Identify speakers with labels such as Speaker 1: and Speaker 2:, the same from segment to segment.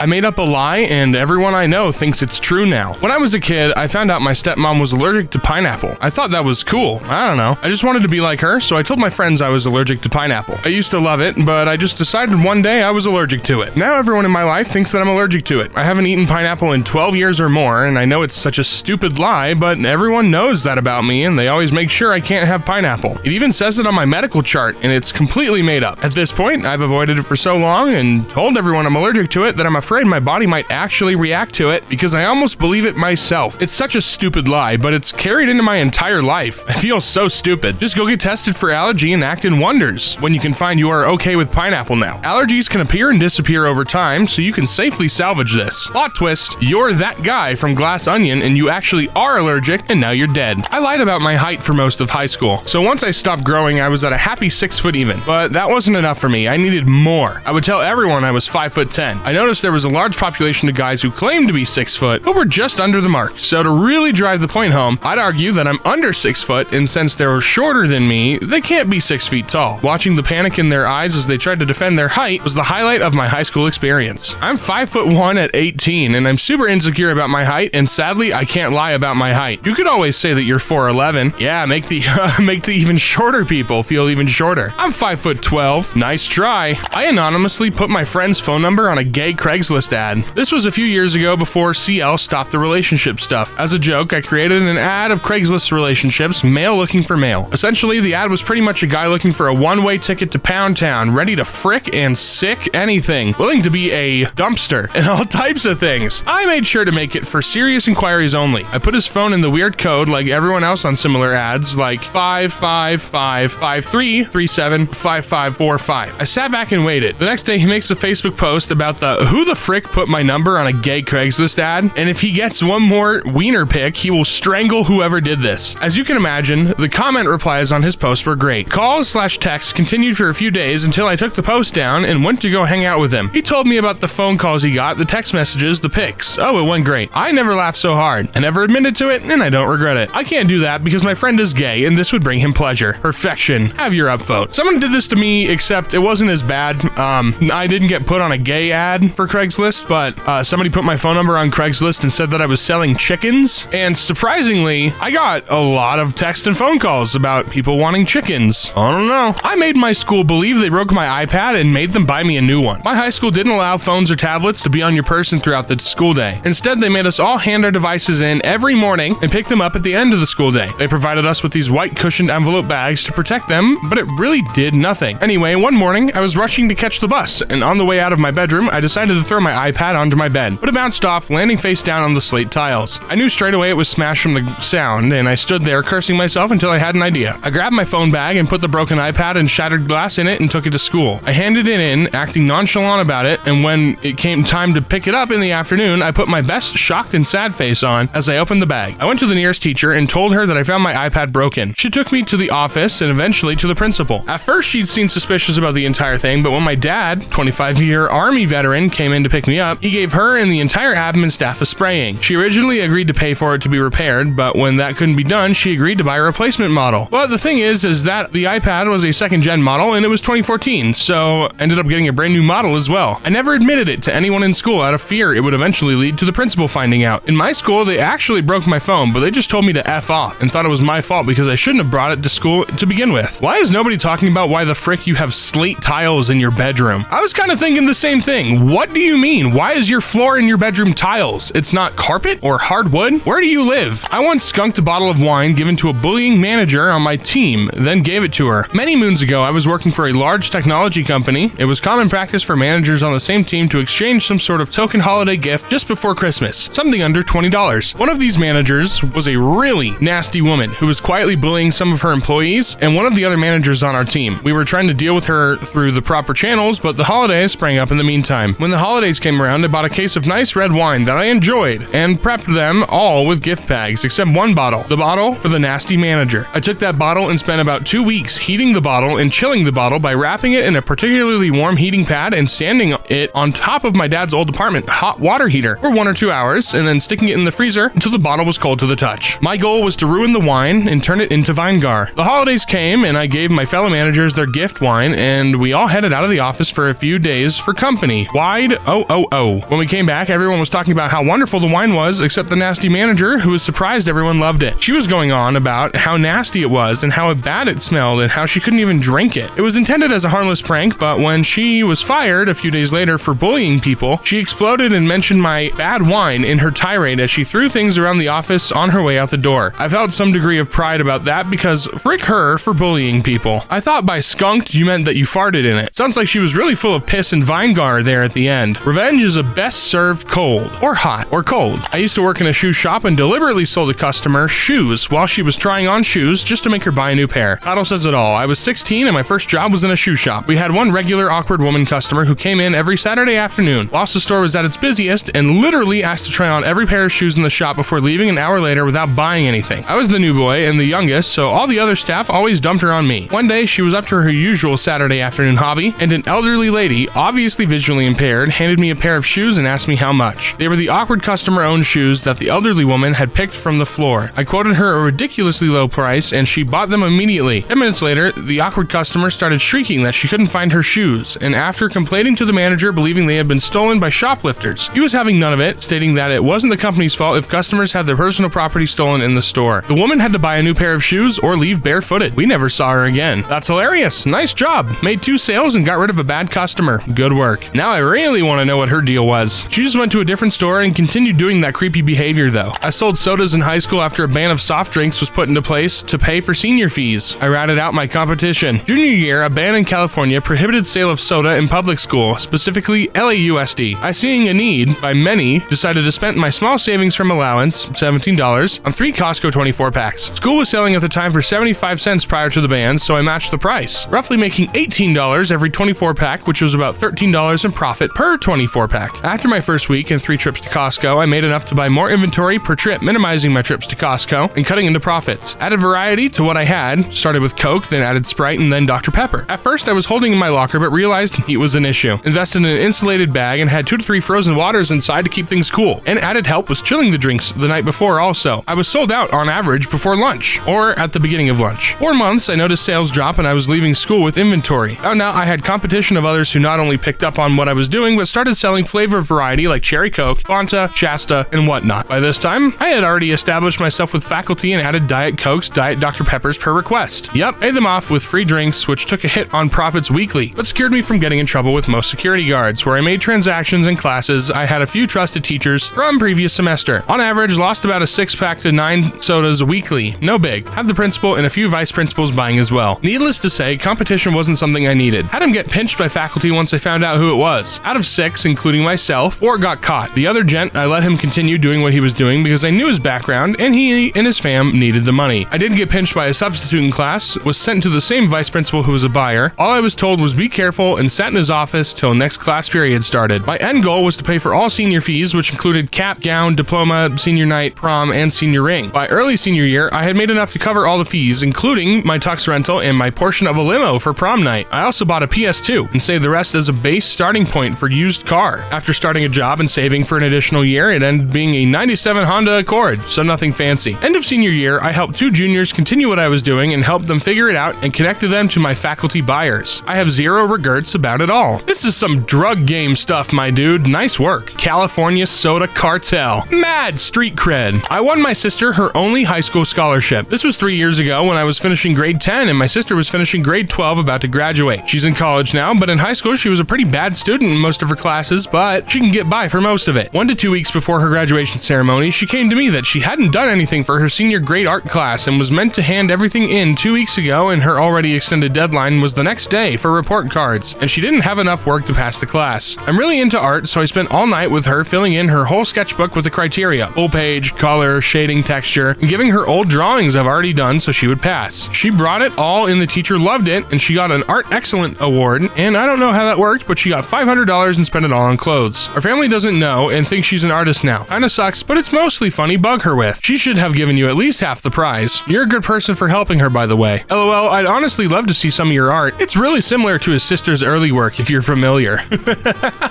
Speaker 1: I made up a lie, and everyone I know thinks it's true now. When I was a kid, I found out my stepmom was allergic to pineapple. I thought that was cool. I don't know. I just wanted to be like her, so I told my friends I was allergic to pineapple. I used to love it, but I just decided one day I was allergic to it. Now everyone in my life thinks that I'm allergic to it. I haven't eaten pineapple in 12 years or more, and I know it's such a stupid lie, but everyone knows that about me, and they always make sure I can't have pineapple. It even says it on my medical chart, and it's completely made up. At this point, I've avoided it for so long and told everyone I'm allergic to it that I'm afraid my body might actually react to it because I almost believe it myself. It's such a stupid lie, but it's carried into my entire life. I feel so stupid. Just go get tested for allergy and act in wonders when you can find you are okay with pineapple now. Allergies can appear and disappear over time, so you can safely salvage this. Plot twist, you're that guy from Glass Onion and you actually are allergic and now you're dead. I lied about my height for most of high school, so once I stopped growing, I was at a happy 6 foot even, but that wasn't enough for me. I needed more. I would tell everyone I was 5'10". I noticed there was a large population of guys who claimed to be 6 foot, but were just under the mark. So to really drive the point home, I'd argue that I'm under 6 foot, and since they're shorter than me, they can't be 6 feet tall. Watching the panic in their eyes as they tried to defend their height was the highlight of my high school experience. I'm 5'1" at 18, and I'm super insecure about my height, and sadly, I can't lie about my height. You could always say that you're 4'11". Yeah, make the even shorter people feel even shorter. I'm 5'12". Nice try. I anonymously put my friend's phone number on a gay Craigslist ad. This was a few years ago before CL stopped the relationship stuff. As a joke, I created an ad of Craigslist relationships, male looking for male. Essentially, the ad was pretty much a guy looking for a one-way ticket to Pound Town, ready to frick and sick anything, willing to be a dumpster, and all types of things. I made sure to make it for serious inquiries only. I put his phone in the weird code like everyone else on similar ads, like 55553375545. I sat back and waited. The next day, he makes a Facebook post about the who the frick put my number on a gay Craigslist ad, and if he gets one more wiener pic, he will strangle whoever did this. As you can imagine, the comment replies on his post were great. Calls/texts continued for a few days until I took the post down and went to go hang out with him. He told me about the phone calls he got, the text messages, the pics. Oh, it went great. I never laughed so hard. I never admitted to it, and I don't regret it. I can't do that because my friend is gay, and this would bring him pleasure. Perfection. Have your upvote. Someone did this to me, except it wasn't as bad. I didn't get put on a gay ad for Craigslist, but somebody put my phone number on Craigslist and said that I was selling chickens, and surprisingly, I got a lot of text and phone calls about people wanting chickens. I don't know. I made my school believe they broke my iPad and made them buy me a new one. My high school didn't allow phones or tablets to be on your person throughout the school day. Instead, they made us all hand our devices in every morning and pick them up at the end of the school day. They provided us with these white cushioned envelope bags to protect them, but it really did nothing. Anyway, one morning, I was rushing to catch the bus, and on the way out of my bedroom, I decided to throw my iPad onto my bed, but it bounced off, landing face down on the slate tiles. I knew straight away it was smashed from the sound, and I stood there cursing myself until I had an idea. I grabbed my phone bag and put the broken iPad and shattered glass in it and took it to school. I handed it in, acting nonchalant about it, and when it came time to pick it up in the afternoon, I put my best shocked and sad face on as I opened the bag. I went to the nearest teacher and told her that I found my iPad broken. She took me to the office and eventually to the principal. At first, she'd seemed suspicious about the entire thing, but when my dad, 25-year Army veteran, came in to pick me up, he gave her and the entire admin staff a spraying. She originally agreed to pay for it to be repaired, but when that couldn't be done, she agreed to buy a replacement model. But the thing is that the iPad was a second-gen model and it was 2014, so ended up getting a brand new model as well. I never admitted it to anyone in school out of fear it would eventually lead to the principal finding out. In my school, they actually broke my phone, but they just told me to F off and thought it was my fault because I shouldn't have brought it to school to begin with. Why is nobody talking about why the frick you have slate tiles in your bedroom? I was kind of thinking the same thing. What do you mean? Why is your floor in your bedroom tiles? It's not carpet or hardwood? Where do you live? I once skunked a bottle of wine given to a bullying manager on my team, then gave it to her. Many moons ago, I was working for a large technology company. It was common practice for managers on the same team to exchange some sort of token holiday gift just before Christmas, something under $20. One of these managers was a really nasty woman who was quietly bullying some of her employees and one of the other managers on our team. We were trying to deal with her through the proper channels, but the holidays sprang up in the meantime. When the holidays came around, I bought a case of nice red wine that I enjoyed and prepped them all with gift bags except one bottle, the bottle for the nasty manager. I took that bottle and spent about 2 weeks heating the bottle and chilling the bottle by wrapping it in a particularly warm heating pad and standing it on top of my dad's old apartment hot water heater for 1 or 2 hours and then sticking it in the freezer until the bottle was cold to the touch. My goal was to ruin the wine and turn it into Vinegar. The holidays came and I gave my fellow managers their gift wine and we all headed out of the office for a few days for company, wide Oh. When we came back, everyone was talking about how wonderful the wine was, except the nasty manager, who was surprised everyone loved it. She was going on about how nasty it was and how bad it smelled and how she couldn't even drink it. It was intended as a harmless prank, but when she was fired a few days later for bullying people, she exploded and mentioned my bad wine in her tirade as she threw things around the office on her way out the door. I felt some degree of pride about that because frick her for bullying people. I thought by skunked you meant that you farted in it. Sounds like she was really full of piss and Vinegar there at the end. Revenge is a best served cold, or hot, or cold. I used to work in a shoe shop and deliberately sold a customer shoes while she was trying on shoes just to make her buy a new pair. Title says it all. I was 16 and my first job was in a shoe shop. We had one regular awkward woman customer who came in every Saturday afternoon whilst the store was at its busiest and literally asked to try on every pair of shoes in the shop before leaving an hour later without buying anything. I was the new boy and the youngest, so all the other staff always dumped her on me. One day she was up to her usual Saturday afternoon hobby, and an elderly lady, obviously visually impaired, handed me a pair of shoes and asked me how much. They were the awkward customer-owned shoes that the elderly woman had picked from the floor. I quoted her a ridiculously low price and she bought them immediately. 10 minutes later, the awkward customer started shrieking that she couldn't find her shoes, and after complaining to the manager believing they had been stolen by shoplifters. He was having none of it, stating that it wasn't the company's fault if customers had their personal property stolen in the store. The woman had to buy a new pair of shoes or leave barefooted. We never saw her again. That's hilarious. Nice job. Made 2 sales and got rid of a bad customer. Good work. Now I really want to know what her deal was. She just went to a different store and continued doing that creepy behavior though. I sold sodas in high school after a ban of soft drinks was put into place to pay for senior fees. I ratted out my competition. Junior year, a ban in California prohibited sale of soda in public school, specifically LAUSD. I, seeing a need by many, decided to spend my small savings from allowance, $17, on 3 Costco 24 packs. School was selling at the time for 75 cents prior to the ban, so I matched the price, roughly making $18 every 24 pack, which was about $13 in profit per 24 pack. After my first week and 3 trips to Costco, I made enough to buy more inventory per trip, minimizing my trips to Costco and cutting into profits. Added variety to what I had, started with Coke, then added Sprite, and then Dr. Pepper. At first, I was holding in my locker, but realized heat was an issue. Invested in an insulated bag and had 2 to 3 frozen waters inside to keep things cool. And added help was chilling the drinks the night before also. I was sold out on average before lunch, or at the beginning of lunch. 4 months, I noticed sales drop and I was leaving school with inventory. Found out I had competition of others who not only picked up on what I was doing, but started selling flavor variety like Cherry Coke, Fanta, Shasta, and whatnot. By this time, I had already established myself with faculty and added Diet Cokes, Diet Dr. Peppers per request. Yep, paid them off with free drinks, which took a hit on profits weekly, but secured me from getting in trouble with most security guards. Where I made transactions in classes, I had a few trusted teachers from previous semester. On average, lost about a 6-pack to 9 sodas weekly. No big. Had the principal and a few vice principals buying as well. Needless to say, competition wasn't something I needed. Had him get pinched by faculty once I found out who it was. Out of 6, including myself, 4 got caught. The other gent, I let him continue doing what he was doing because I knew his background and he and his fam needed the money. I did get pinched by a substitute in class, was sent to the same vice principal who was a buyer. All I was told was be careful and sat in his office till next class period started. My end goal was to pay for all senior fees, which included cap, gown, diploma, senior night, prom, and senior ring. By early senior year, I had made enough to cover all the fees, including my tux rental and my portion of a limo for prom night. I also bought a PS2 and saved the rest as a base starting point for used car. After starting a job and saving for an additional year, it ended being a 97 Honda Accord, so nothing fancy. End of senior year, I helped 2 juniors continue what I was doing and helped them figure it out and connected them to my faculty buyers. I have 0 regrets about it all. This is some drug game stuff, my dude. Nice work. California Soda Cartel. Mad street cred. I won my sister her only high school scholarship. This was 3 years ago when I was finishing grade 10 and my sister was finishing grade 12 about to graduate. She's in college now, but in high school she was a pretty bad student in most of her classes, but she can get by for most of it. 1 to 2 weeks before her graduation ceremony, she came to me that she hadn't done anything for her senior grade art class and was meant to hand everything in 2 weeks ago, and her already extended deadline was the next day for report cards, and she didn't have enough work to pass the class. I'm really into art, so I spent all night with her filling in her whole sketchbook with the criteria: full page, color, shading, texture, and giving her old drawings I've already done so she would pass. She brought it all and the teacher loved it, and she got an Art Excellent award, and I don't know how that worked, but she got $500 and spent it all on clothes. Our family doesn't know and thinks she's an artist now. Kinda sucks, but it's mostly funny bug her with. She should have given you at least half the prize. You're a good person for helping her, by the way. LOL, I'd honestly love to see some of your art. It's really similar to his sister's early work, if you're familiar.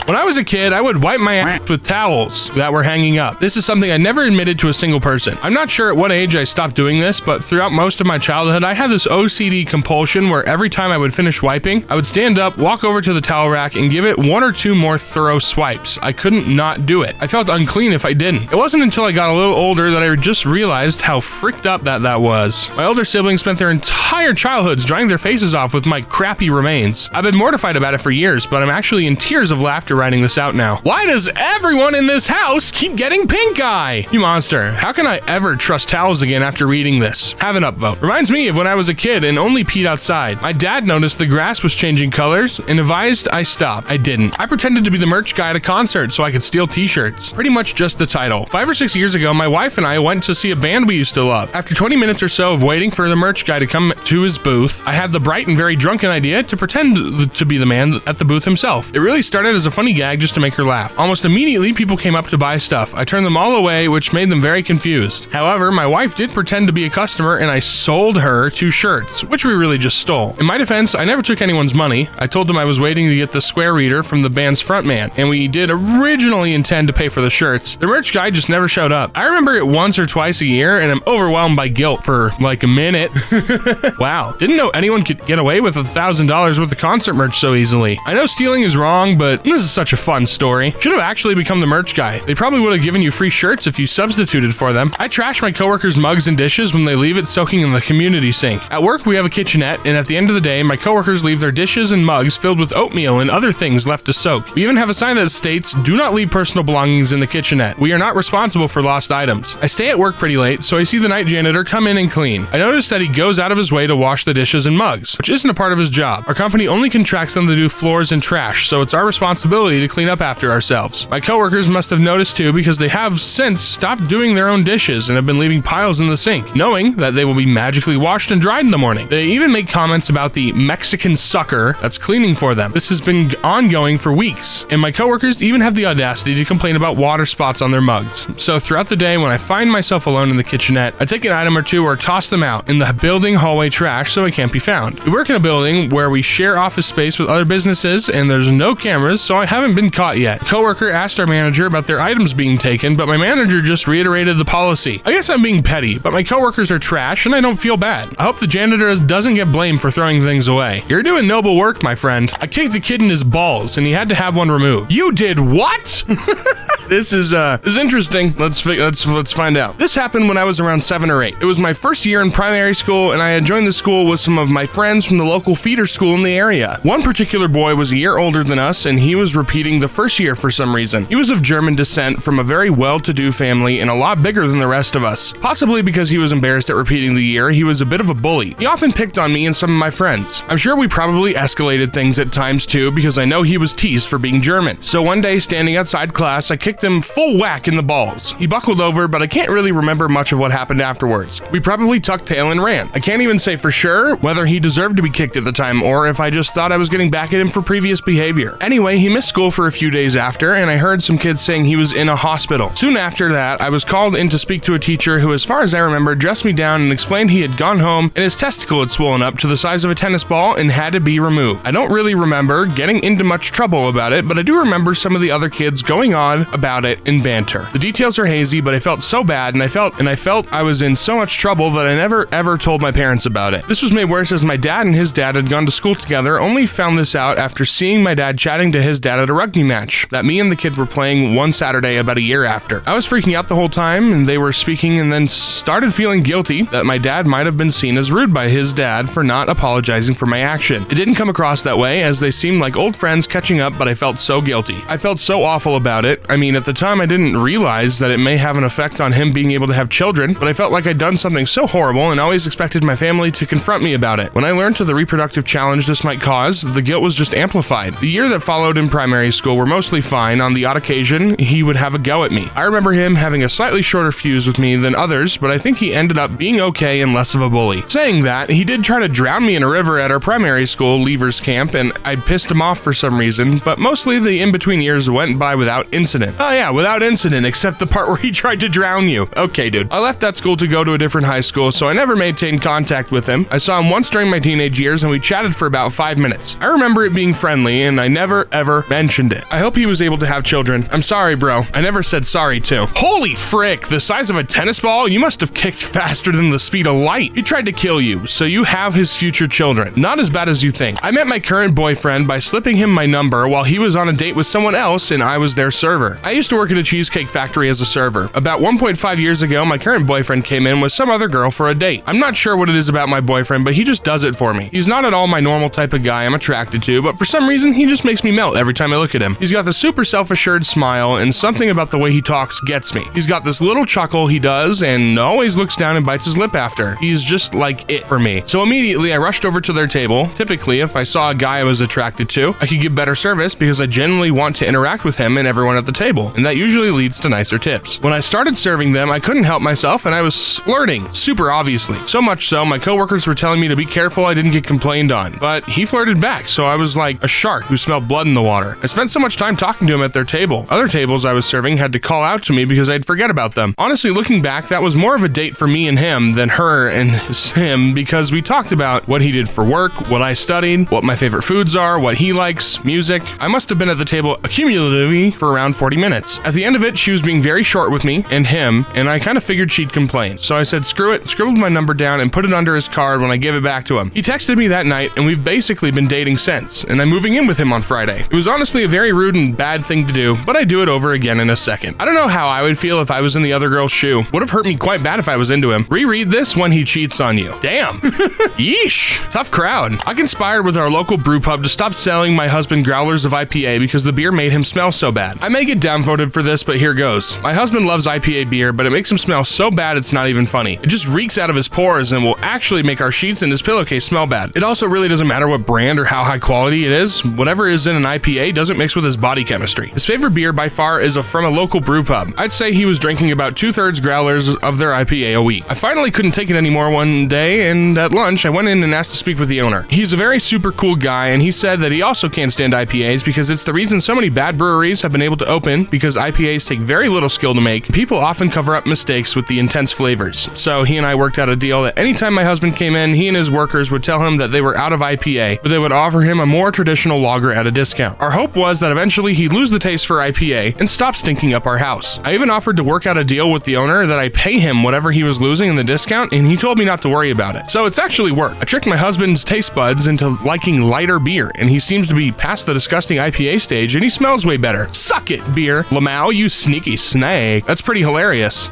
Speaker 1: When I was a kid, I would wipe my ass with towels that were hanging up. This is something I never admitted to a single person. I'm not sure at what age I stopped doing this, but throughout most of my childhood, I had this OCD compulsion where every time I would finish wiping, I would stand up, walk over to the towel rack, and give it 1 or 2 more more thorough swipes. I couldn't not do it. I felt unclean if I didn't. It wasn't until I got a little older that I just realized how fricked up that was. My older siblings spent their entire childhoods drying their faces off with my crappy remains. I've been mortified about it for years, but I'm actually in tears of laughter writing this out now. Why does everyone in this house keep getting pink eye? You monster. How can I ever trust towels again after reading this? Have an upvote. Reminds me of when I was a kid and only peed outside. My dad noticed the grass was changing colors and advised I stop. I didn't. I pretended to be the merch guy at a concert so I could steal t-shirts. Pretty much just the title. 5 or 6 years ago, my wife and I went to see a band we used to love. After 20 minutes or so of waiting for the merch guy to come to his booth, I had the bright and very drunken idea to pretend to be the man at the booth himself. It really started as a funny gag just to make her laugh. Almost immediately, people came up to buy stuff. I turned them all away, which made them very confused. However, my wife did pretend to be a customer and I sold her 2 shirts, which we really just stole. In my defense, I never took anyone's money. I told them I was waiting to get the square reader from the band's frontman, and we did originally intend to pay for the shirts. The merch guy just never showed up. I remember it once or twice a year, and I'm overwhelmed by guilt for like a minute. Wow, didn't know anyone could get away with $1,000 worth of concert merch so easily. I know stealing is wrong, but this is such a fun story. Should have actually become the merch guy. They probably would have given you free shirts if you substituted for them. I trash my coworkers' mugs and dishes when they leave it soaking in the community sink. At work, we have a kitchenette, and at the end of the day, my coworkers leave their dishes and mugs filled with oatmeal and other things left to soak. We even have a sign that states, "Do not leave personal belongings in the kitchenette. We are not responsible for lost items." I stay at work pretty late, so I see the night janitor come in and clean. I notice that he goes out of his way to wash the dishes and mugs, which isn't a part of his job. Our company only contracts them to do floors and trash, so it's our responsibility to clean up after ourselves. My coworkers must have noticed too because they have since stopped doing their own dishes and have been leaving piles in the sink, knowing that they will be magically washed and dried in the morning. They even make comments about the Mexican sucker that's cleaning for them. This has been ongoing for weeks, and my coworkers even have the audacity to complain about water spots on their mugs. So throughout the day, when I find myself alone in the kitchenette, I take an item or two or toss them out in the building hallway trash so it can't be found. We work in a building where we share office space with other businesses, and there's no cameras, so I haven't been caught yet. A coworker asked our manager about their items being taken, but my manager just reiterated the policy. I guess I'm being petty, but my coworkers are trash and I don't feel bad. I hope the janitor doesn't get blamed for throwing things away. You're doing noble work, my friend. I kicked the kid in his balls and he had to have one removed. You did what? This is interesting. Let's find out. This happened when I was around 7 or 8. It was my first year in primary school, and I had joined the school with some of my friends from the local feeder school in the area. One particular boy was a year older than us, and he was repeating the first year for some reason. He was of German descent from a very well-to-do family and a lot bigger than the rest of us. Possibly because he was embarrassed at repeating the year, he was a bit of a bully. He often picked on me and some of my friends. I'm sure we probably escalated things at times too, because I know he was teased for being German. So one day, standing outside class, I kicked him full whack in the balls. He buckled over, but I can't really remember much of what happened afterwards. We probably tucked tail and ran. I can't even say for sure whether he deserved to be kicked at the time or if I just thought I was getting back at him for previous behavior. Anyway, he missed school for a few days after, and I heard some kids saying he was in a hospital. Soon after that, I was called in to speak to a teacher who, as far as I remember, dressed me down and explained he had gone home and his testicle had swollen up to the size of a tennis ball and had to be removed. I don't really remember getting into much trouble about it, but I do remember some of the other kids going on about it in banter. The details are hazy, but I felt so bad, and I felt I was in so much trouble that I never ever told my parents about it. This was made worse as my dad and his dad had gone to school together, only found this out after seeing my dad chatting to his dad at a rugby match that me and the kid were playing one Saturday about a year after. I was freaking out the whole time, and they were speaking, and then started feeling guilty that my dad might have been seen as rude by his dad for not apologizing for my action. It didn't come across that way, as they seemed like old friends catching up, but I felt so guilty. I felt so awful about it. I mean, at the time I didn't realize that it may have an effect on him being able to have children, but I felt like I'd done something so horrible and always expected my family to confront me about it. When I learned to the reproductive challenge this might cause, the guilt was just amplified. The year that followed in primary school were mostly fine. On the odd occasion, he would have a go at me. I remember him having a slightly shorter fuse with me than others, but I think he ended up being okay and less of a bully. Saying that, he did try to drown me in a river at our primary school leavers camp, and I pissed him off for some reason, but mostly the in-between years went by without incident. Oh yeah, without incident, except the part where he tried to drown you. Okay, dude. I left that school to go to a different high school, so I never maintained contact with him. I saw him once during my teenage years, and we chatted for about 5 minutes. I remember it being friendly, and I never, ever mentioned it. I hope he was able to have children. I'm sorry, bro. I never said sorry, too. Holy frick, the size of a tennis ball? You must have kicked faster than the speed of light. He tried to kill you, so you have his future children. Not as bad as you think. I met my current boyfriend by slipping him my number while he was on a date with someone else and I was their server. I used to work at a cheesecake factory as a server. About 1.5 years ago, my current boyfriend came in with some other girl for a date. I'm not sure what it is about my boyfriend, but he just does it for me. He's not at all my normal type of guy I'm attracted to, but for some reason, he just makes me melt every time I look at him. He's got the super self-assured smile, and something about the way he talks gets me. He's got this little chuckle he does, and always looks down and bites his lip after. He's just like it for me. So immediately, I rushed over to their table. Typically, if I saw a guy I was attracted to, I could give better service because I genuinely want to interact with him and everyone at the table, and that usually leads to nicer tips. When I started serving them, I couldn't help myself, and I was flirting, super obviously. So much so, my coworkers were telling me to be careful I didn't get complained on. But he flirted back, so I was like a shark who smelled blood in the water. I spent so much time talking to him at their table. Other tables I was serving had to call out to me because I'd forget about them. Honestly, looking back, that was more of a date for me and him than her and him, because we talked about what he did for work, what I studied, what my favorite foods are, what he likes, music. I must have been at the table accumulatively for around 40 minutes. At the end of it, she was being very short with me and him, and I kind of figured she'd complain. So I said, screw it, scribbled my number down and put it under his card when I gave it back to him. He texted me that night, and we've basically been dating since, and I'm moving in with him on Friday. It was honestly a very rude and bad thing to do, but I'd do it over again in a second. I don't know how I would feel if I was in the other girl's shoe. Would have hurt me quite bad if I was into him. Reread this when he cheats on you. Damn. Yeesh. Tough crowd. I conspired with our local brew pub to stop selling my husband growlers of IPA because the beer made him smell so bad. I may get downvoted for this, but here goes. My husband loves IPA beer, but it makes him smell so bad it's not even funny. It just reeks out of his pores and will actually make our sheets and his pillowcase smell bad. It also really doesn't matter what brand or how high quality it is. Whatever is in an IPA doesn't mix with his body chemistry. His favorite beer by far is from a local brew pub. I'd say he was drinking about 2/3 growlers of their IPA a week. I finally couldn't take it anymore one day, and at lunch I went in and asked to speak with the owner. He's a very super cool guy, and he said that he also can't stand IPAs because it's the reason so many bad breweries have been able to open, because IPAs take very little skill to make. People often cover up mistakes with the intense flavors. So he and I worked out a deal that anytime my husband came in, he and his workers would tell him that they were out of IPA, but they would offer him a more traditional lager at a discount. Our hope was that eventually he'd lose the taste for IPA and stop stinking up our house. I even offered to work out a deal with the owner that I pay him whatever he was losing in the discount, and he told me not to worry about it. So it's actually worked. I tricked my husband's taste buds into liking lighter beer, and he seems to be past the disgusting IPA stage, and he smells way better. Suck it, beer. Lamau, you sneaky snake. That's pretty hilarious.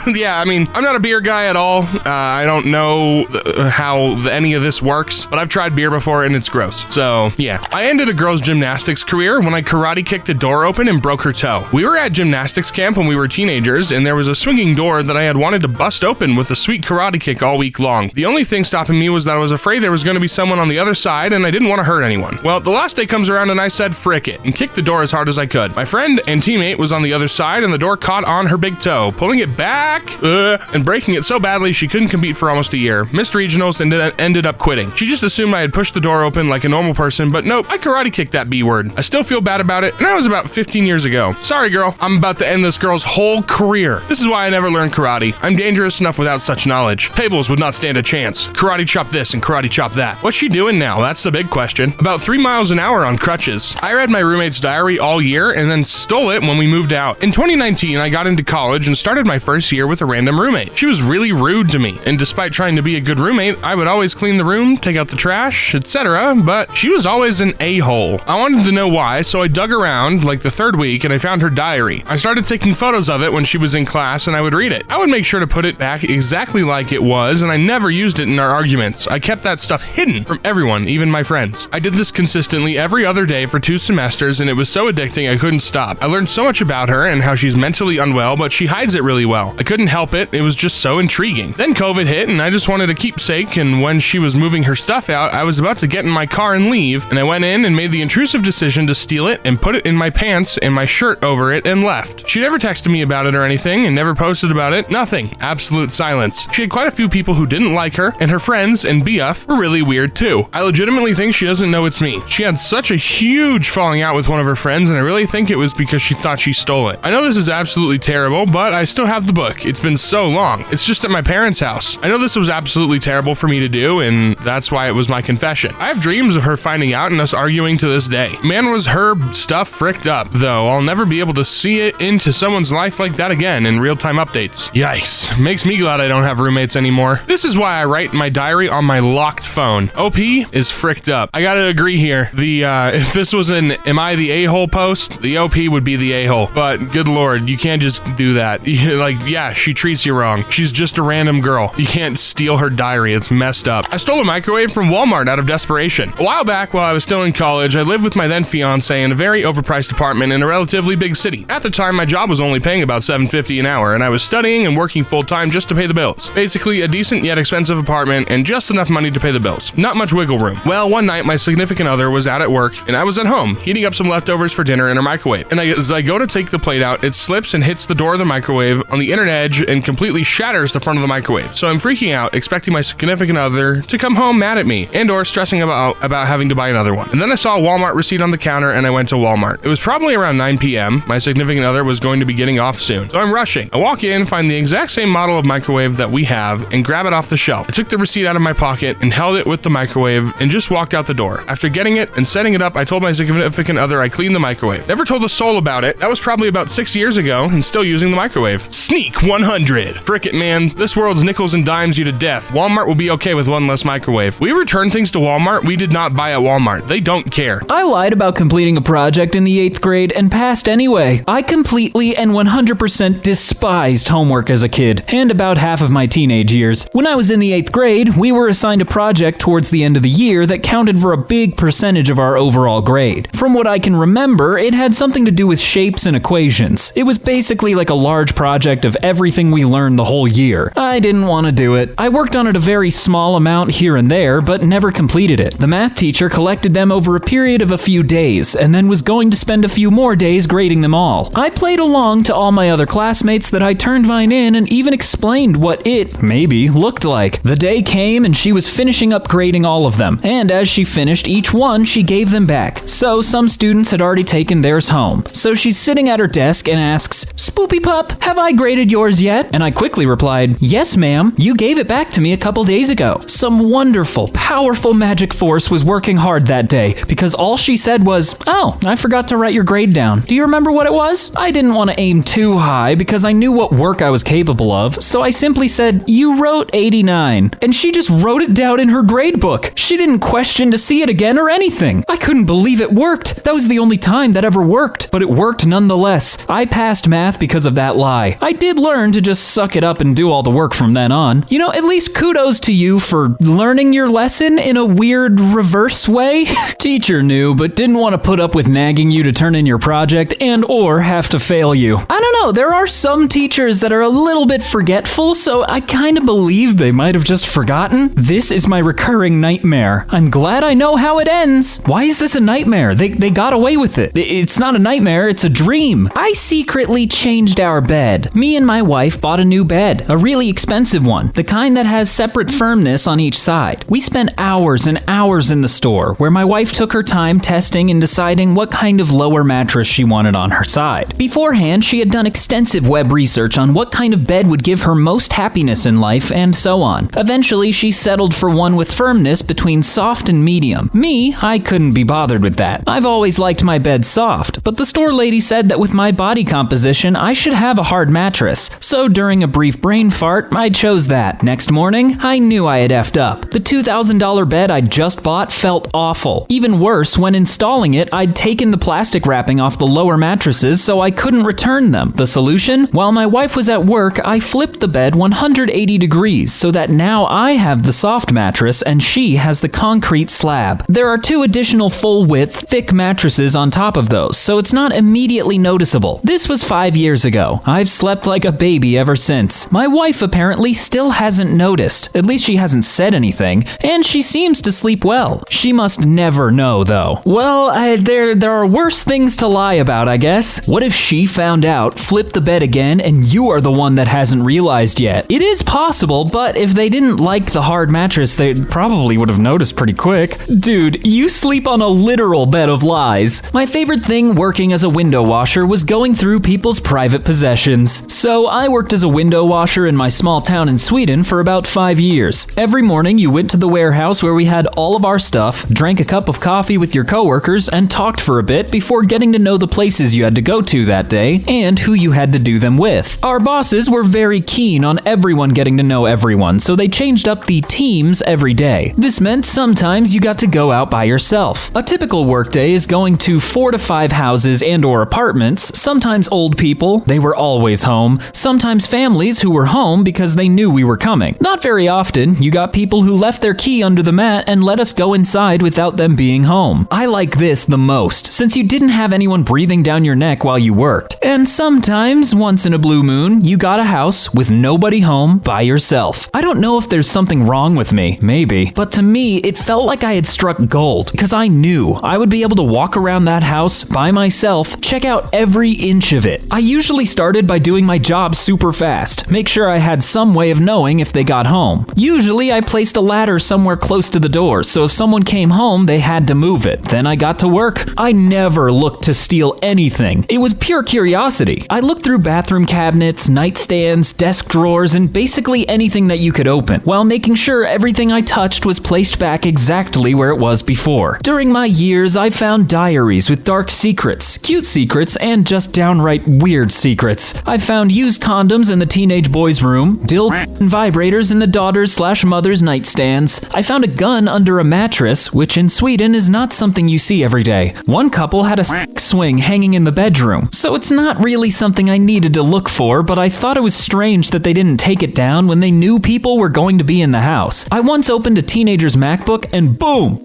Speaker 1: Yeah, I mean, I'm not a beer guy at all. I don't know how any of this works, but I've tried beer before and it's gross. So yeah, I ended a girl's gymnastics career when I karate kicked a door open and broke her toe. We were at gymnastics camp when we were teenagers, and there was a swinging door that I had wanted to bust open with a sweet karate kick all week long. The only thing stopping me was that I was afraid there was going to be someone on the other side, and I didn't want to hurt anyone. Well, the last day comes around and I said frick it and kicked the door as hard as I could. My friend and teammate was on the other side, and the door caught on her big toe, pulling it back and breaking it so badly she couldn't compete for almost a year. Missed regionals and ended up quitting. She just assumed I had pushed the door open like a normal person, but nope, I karate kicked that B word. I still feel bad about it, and that was about 15 years ago. Sorry girl, I'm about to end this girl's whole career. This is why I never learned karate. I'm dangerous enough without such knowledge. Tables would not stand a chance. Karate chop this and karate chop that. What's she doing now? That's the big question. About 3 miles an hour on crutches. I read my roommate's diary all year and then stole it when we moved out. In 2019, I got into college and started my first year with a random roommate. She was really rude to me, and despite trying to be a good roommate, I would always clean the room, take out the trash, etc., but she was always an a-hole. I wanted to know why, so I dug around like the third week and I found her diary. I started taking photos of it when she was in class and I would read it. I would make sure to put it back exactly like it was, and I never used it in our arguments. I kept that stuff hidden from everyone, even my friends. I did this consistently every other day for 2 semesters, and it was so addicting I couldn't stop. I learned so much about her and how she's mentally unwell, but she hides it really well. I couldn't help it. It was just so intriguing. Then COVID hit and I just wanted a keepsake, and when she was moving her stuff out, I was about to get in my car and leave, and I went in and made the intrusive decision to steal it and put it in my pants and my shirt over it and left. She never texted me about it or anything and never posted about it. Nothing. Absolute silence. She had quite a few people who didn't like her, and her friends and BF were really weird too. I legitimately think she doesn't know it's me. She had such a huge falling out with one of her friends, and I really think it was because she thought she stole it. I know this is absolutely terrible, but I still have the book. It's been so long. It's just at my parents' house. I know this was absolutely terrible for me to do, and that's why it was my confession. I have dreams of her finding out and us arguing to this day. Man, was her stuff fricked up, though. I'll never be able to see it into someone's life like that again in real-time updates. Yikes. Makes me glad I don't have roommates anymore. This is why I write my diary on my locked phone. OP is fricked up. I gotta agree here. If this was an Am I the A-hole post, the OP would be the A-hole. But good lord, you can't just do that. Like, yeah, she treats you wrong. She's just a random girl. You can't steal her diary. It's messed up. I stole a microwave from Walmart out of desperation. A while back, while I was still in college, I lived with my then fiance in a very overpriced apartment in a relatively big city. At the time, my job was only paying about $7.50 an hour, and I was studying and working full-time just to pay the bills. Basically, a decent yet expensive apartment and just enough money to pay the bills. Not much wiggle room. Well, one night, my significant other was out at work, and I was at home, heating up some leftovers for dinner in her microwave. And as I go to take the plate out, it slips and hits the door of the microwave on the inner edge and completely shatters the front of the microwave. So I'm freaking out, expecting my significant other to come home mad at me and or stressing about having to buy another one. And then I saw a Walmart receipt on the counter and I went to Walmart. It was probably around 9 p.m. My significant other was going to be getting off soon. So I'm rushing. I walk in, find the exact same model of microwave that we have and grab it off the shelf. I took the receipt out of my pocket and held it with the microwave and just walked out the door. After getting it and setting it up, I told my significant other I cleaned the microwave. Never told a soul about it. That was probably about 6 years ago and still using the microwave. Sneak 100. Frick it, man. This world's nickels and dimes you to death. Walmart will be okay with one less microwave. We return things to Walmart we did not buy at Walmart. They don't care.
Speaker 2: I lied about completing a project in the 8th grade and passed anyway. I completely and 100% despised homework as a kid, and about half of my teenage years. When I was in the 8th grade, we were assigned a project towards the end of the year that counted for a big percentage of our overall grade. From what I can remember, it had something to do with shapes and equations. It was basically like a large project of everything we learned the whole year. I didn't want to do it. I worked on it a very small amount here and there, but never completed it. The math teacher collected them over a period of a few days, and then was going to spend a few more days grading them all. I played along to all my other classmates that I turned mine in and even explained what it, maybe, looked like. The day came and she was finishing up grading all of them, and as she finished each one, she gave them back. So some students had already taken theirs home. So she's sitting at her desk and asks, "Spoopy Pup, have I graded yours yet?" And I quickly replied, "Yes, ma'am. You gave it back to me a couple days ago." Some wonderful, powerful magic force was working hard that day, because all she said was, "Oh, I forgot to write your grade down. Do you remember what it was?" I didn't want to aim too high because I knew what work I was capable of, so I simply said, "You wrote 89. And she just wrote it down in her grade book. She didn't question to see it again or anything. I couldn't believe it worked. That was the only time that ever worked, but it worked nonetheless. I passed math because of that lie. I did learn to just suck it up and do all the work from then on. You know, at least kudos to you for learning your lesson in a weird reverse way." Teacher knew, but didn't want to put up with nagging you to turn in your project and or have to fail you. I don't know, there are some teachers that are a little bit forgetful, so I kind of believe they might have just forgotten. This is my recurring nightmare. I'm glad I know how it ends. Why is this a nightmare? They got away with it. It's not a nightmare, it's a dream. I secretly changed our bed. Me and my wife bought a new bed, a really expensive one, the kind that has separate firmness on each side. We spent hours and hours in the store, where my wife took her time testing and deciding what kind of lower mattress she wanted on her side. Beforehand, she had done extensive web research on what kind of bed would give her most happiness in life, and so on. Eventually, she settled for one with firmness between soft and medium. Me, I couldn't be bothered with that. I've always liked my bed soft, but the store lady said that with my body composition, I should have a hard mattress. So during a brief brain fart, I chose that. Next morning, I knew I had effed up. The $2,000 bed I'd just bought felt awful. Even worse, when installing it, I'd taken the plastic wrapping off the lower mattresses so I couldn't return them. The solution? While my wife was at work, I flipped the bed 180 degrees so that now I have the soft mattress and she has the concrete slab. There are 2 additional full-width, thick mattresses on top of those, so it's not immediately noticeable. This was 5 years ago. I've slept like a baby ever since. My wife apparently still hasn't noticed. At least she hasn't said anything, and she seems to sleep well. She must never know, though. Well, there are worse things to lie about, I guess. What if she found out, flipped the bed again, and you are the one that hasn't realized yet? It is possible, but if they didn't like the hard mattress, they probably would have noticed pretty quick. Dude, you sleep on a literal bed of lies. My favorite thing working as a window washer was going through people's private possessions. So I worked as a window washer in my small town in Sweden for about 5 years. Every morning you went to the warehouse where we had all of our stuff, drank a cup of coffee with your coworkers, and talked for a bit before getting to know the places you had to go to that day and who you had to do them with. Our bosses were very keen on everyone getting to know everyone, so they changed up the teams every day. This meant sometimes you got to go out by yourself. A typical workday is going to 4 to 5 houses and or apartments, sometimes old people, they were always home, sometimes families who were home because they knew we were coming. Not very often, you got people who left their key under the mat and let us go inside without them being home. I like this the most, since you didn't have anyone breathing down your neck while you worked. And sometimes, once in a blue moon, you got a house with nobody home by yourself. I don't know if there's something wrong with me, maybe, but to me, it felt like I had struck gold, because I knew I would be able to walk around that house by myself, check out every inch of it. I usually started by doing my job super fast, make sure I had some way of knowing if they got home. Usually I placed a ladder somewhere close to the door, so if someone came home, they had to move it. Then I got to work. I never looked to steal anything. It was pure curiosity. I looked through bathroom cabinets, nightstands, desk drawers, and basically anything that you could open, while making sure everything I touched was placed back exactly where it was before. During my years, I found diaries with dark secrets, cute secrets, and just downright weird secrets. I found used condoms in the teenage boy's room, dildos and vibrators in the daughter's/mother's nightstands. I found a gun under a mattress, which in Sweden is not something you see every day. One couple had a swing hanging in the bedroom, so it's not really something I needed to look for, but I thought it was strange that they didn't take it down when they knew people were going to be in the house. I once opened a teenager's MacBook and boom!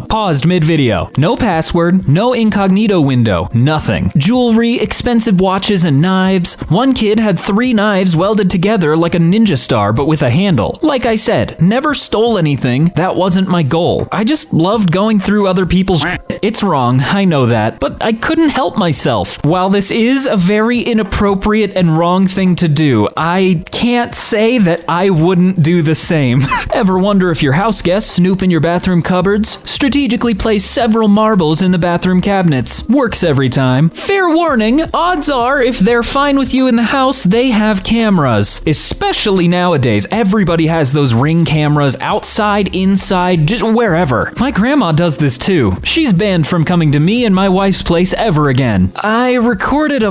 Speaker 2: Paused mid-video. No password, no incognito window, nothing. Jewelry, expensive watches, and knives. One kid had 3 knives welded together like a ninja star but with a handle. Like I said, never stole anything. That wasn't my goal. I just loved going through other people's shit. It's wrong, I know that, but I couldn't help myself. While this is a very inappropriate and wrong thing to do, I can't say that I wouldn't do the same. Ever wonder if your house guests snoop in your bathroom cupboards? Strategically place several marbles in the bathroom cabinets. Works every time. Fair warning, odds are if they're fine with you in the house, they have cameras. Especially nowadays, everybody has those Ring cameras outside, inside, just wherever. My grandma does this too. She's banned from coming to me and my wife's place ever again. I recorded a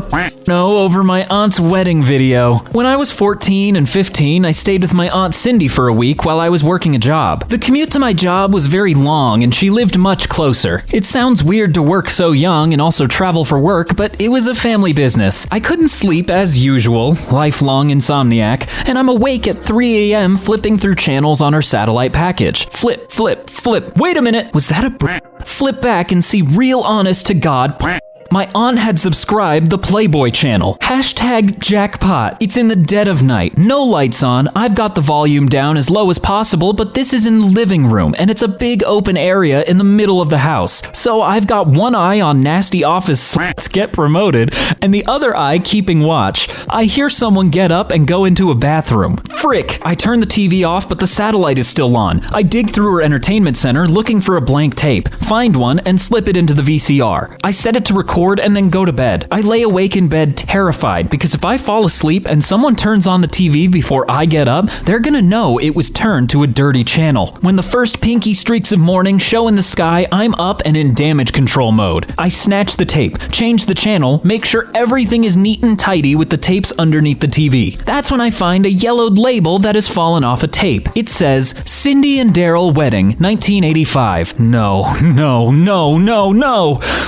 Speaker 2: over my aunt's wedding video. When I was 14 and 15, I stayed with my aunt Cindy for a week while I was working a job. The commute to my job was very long and she lived much closer. It sounds weird to work so young and also travel for work, but it was a family business. I couldn't sleep as usual, lifelong insomniac, and I'm awake at 3 a.m. flipping through channels on her satellite package. Flip, flip, flip. Wait a minute, was that a Flip back and see real honest to God my aunt had subscribed the Playboy channel. #jackpot. It's in the dead of night. No lights on. I've got the volume down as low as possible, but this is in the living room, and it's a big open area in the middle of the house. So I've got one eye on nasty office get promoted, and the other eye keeping watch. I hear someone get up and go into a bathroom. Frick! I turn the TV off, but the satellite is still on. I dig through her entertainment center looking for a blank tape, find one, and slip it into the VCR. I set it to record and then go to bed. I lay awake in bed terrified because if I fall asleep and someone turns on the TV before I get up, they're gonna know it was turned to a dirty channel. When the first pinky streaks of morning show in the sky, I'm up and in damage control mode. I snatch the tape, change the channel, make sure everything is neat and tidy with the tapes underneath the TV. That's when I find a yellowed label that has fallen off a tape. It says, Cindy and Daryl Wedding, 1985. No.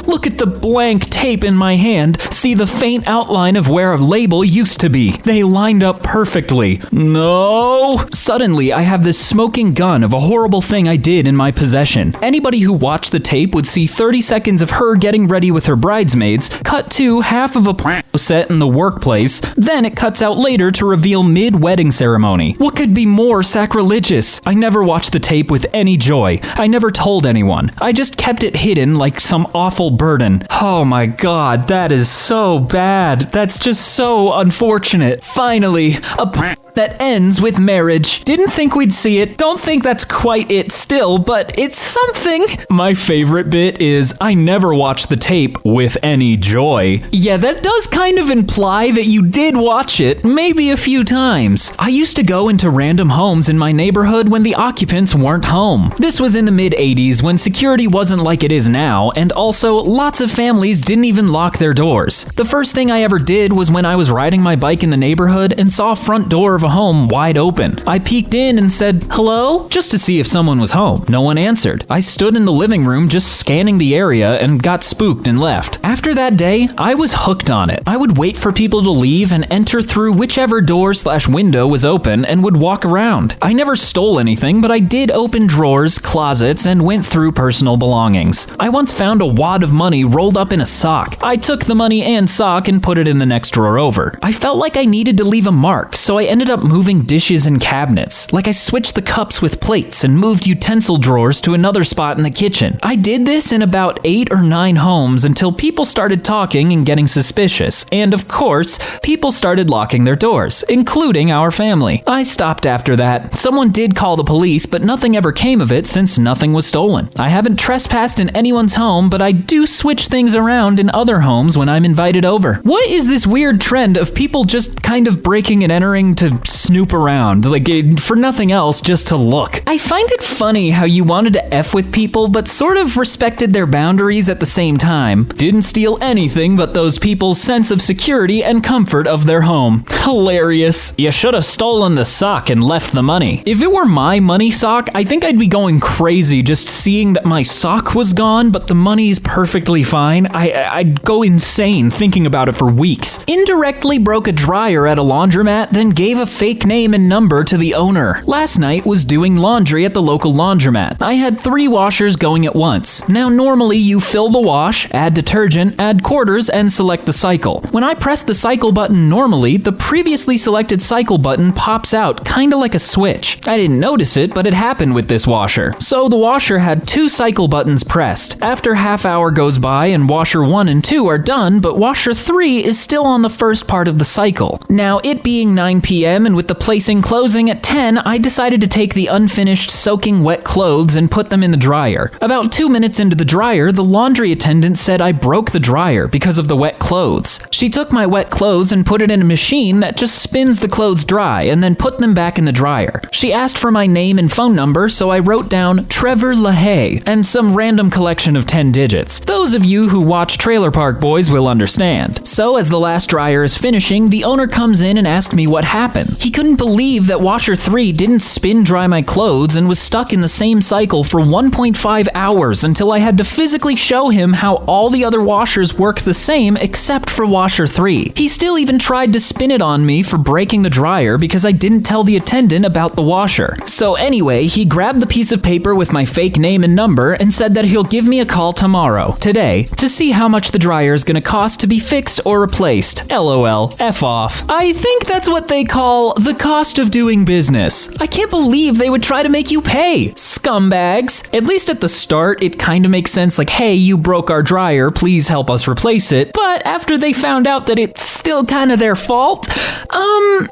Speaker 2: Look at the blank tape in my hand, see the faint outline of where a label used to be. They lined up perfectly. No! Suddenly, I have this smoking gun of a horrible thing I did in my possession. Anybody who watched the tape would see 30 seconds of her getting ready with her bridesmaids, cut to half of a set in the workplace, then it cuts out later to reveal mid-wedding ceremony. What could be more sacrilegious? I never watched the tape with any joy. I never told anyone. I just kept it hidden like some awful burden. Oh my god, that is so bad. That's just so unfortunate. Finally, a that ends with marriage. Didn't think we'd see it. Don't think that's quite it still, but it's something. My favorite bit is, I never watched the tape with any joy. Yeah, that does kind of imply that you did watch it, maybe a few times. I used to go into random homes in my neighborhood when the occupants weren't home. This was in the mid-'80s when security wasn't like it is now, and also lots of families didn't even lock their doors. The first thing I ever did was when I was riding my bike in the neighborhood and saw a front door of a home wide open. I peeked in and said, "Hello?" just to see if someone was home. No one answered. I stood in the living room just scanning the area and got spooked and left. After that day, I was hooked on it. I would wait for people to leave and enter through whichever door/window was open and would walk around. I never stole anything, but I did open drawers, closets, and went through personal belongings. I once found a wad of money rolled up in a sock. I took the money and sock and put it in the next drawer over. I felt like I needed to leave a mark, so I ended up moving dishes and cabinets. Like I switched the cups with plates and moved utensil drawers to another spot in the kitchen. I did this in about 8 or 9 homes until people started talking and getting suspicious. And of course, people started locking their doors, including our family. I stopped after that. Someone did call the police, but nothing ever came of it since nothing was stolen. I haven't trespassed in anyone's home, but I do switch things around in other homes when I'm invited over. What is this weird trend of people just kind of breaking and entering to snoop around, like for nothing else, just to look? I find it funny how you wanted to F with people, but sort of respected their boundaries at the same time. Didn't steal anything but those people's sense of security and comfort of their home. Hilarious. You should have stolen the sock and left the money. If it were my money sock, I think I'd be going crazy just seeing that my sock was gone, but the money's perfectly fine. I'd go insane thinking about it for weeks. Indirectly broke a dryer at a laundromat, then gave a fake name and number to the owner. Last night was doing laundry at the local laundromat. I had 3 washers going at once. Now normally you fill the wash, add detergent, add quarters, and select the cycle. When I press the cycle button normally, the previously selected cycle button pops out, kinda like a switch. I didn't notice it, but it happened with this washer. So the washer had 2 cycle buttons pressed. After half hour goes by and washer 1 and 2 are done, but washer 3 is still on the first part of the cycle. Now, it being 9 p.m. and with the placing closing at 10, I decided to take the unfinished soaking wet clothes and put them in the dryer. About 2 minutes into the dryer, the laundry attendant said I broke the dryer because of the wet clothes. She took my wet clothes and put it in a machine that just spins the clothes dry and then put them back in the dryer. She asked for my name and phone number, so I wrote down Trevor LaHaye and some random collection of 10 digits. Those of you who watch Trailer Park Boys will understand. So as the last dryer is finishing, the owner comes in and asked me what happened. He couldn't believe that washer 3 didn't spin dry my clothes and was stuck in the same cycle for 1.5 hours until I had to physically show him how all the other washers work the same except for washer 3. He still even tried to spin it on me for breaking the dryer because I didn't tell the attendant about the washer. So anyway, he grabbed the piece of paper with my fake name and number and said that he'll give me a call tomorrow, today, to see how much the dryer is gonna cost to be fixed or replaced. LOL. F off. I think that's what they call the cost of doing business. I can't believe they would try to make you pay. Scumbags. At least at the start, it kind of makes sense, like, hey, you broke our dryer, please help us replace it. But after they found out that it's still kind of their fault,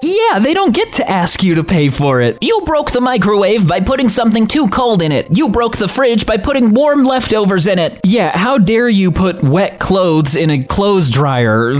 Speaker 2: yeah, they don't get to ask you to pay for it. You broke the microwave by putting something too cold in it. You broke the fridge by putting warm leftovers in it. Yeah, how dare you put wet clothes in a clothes dryer?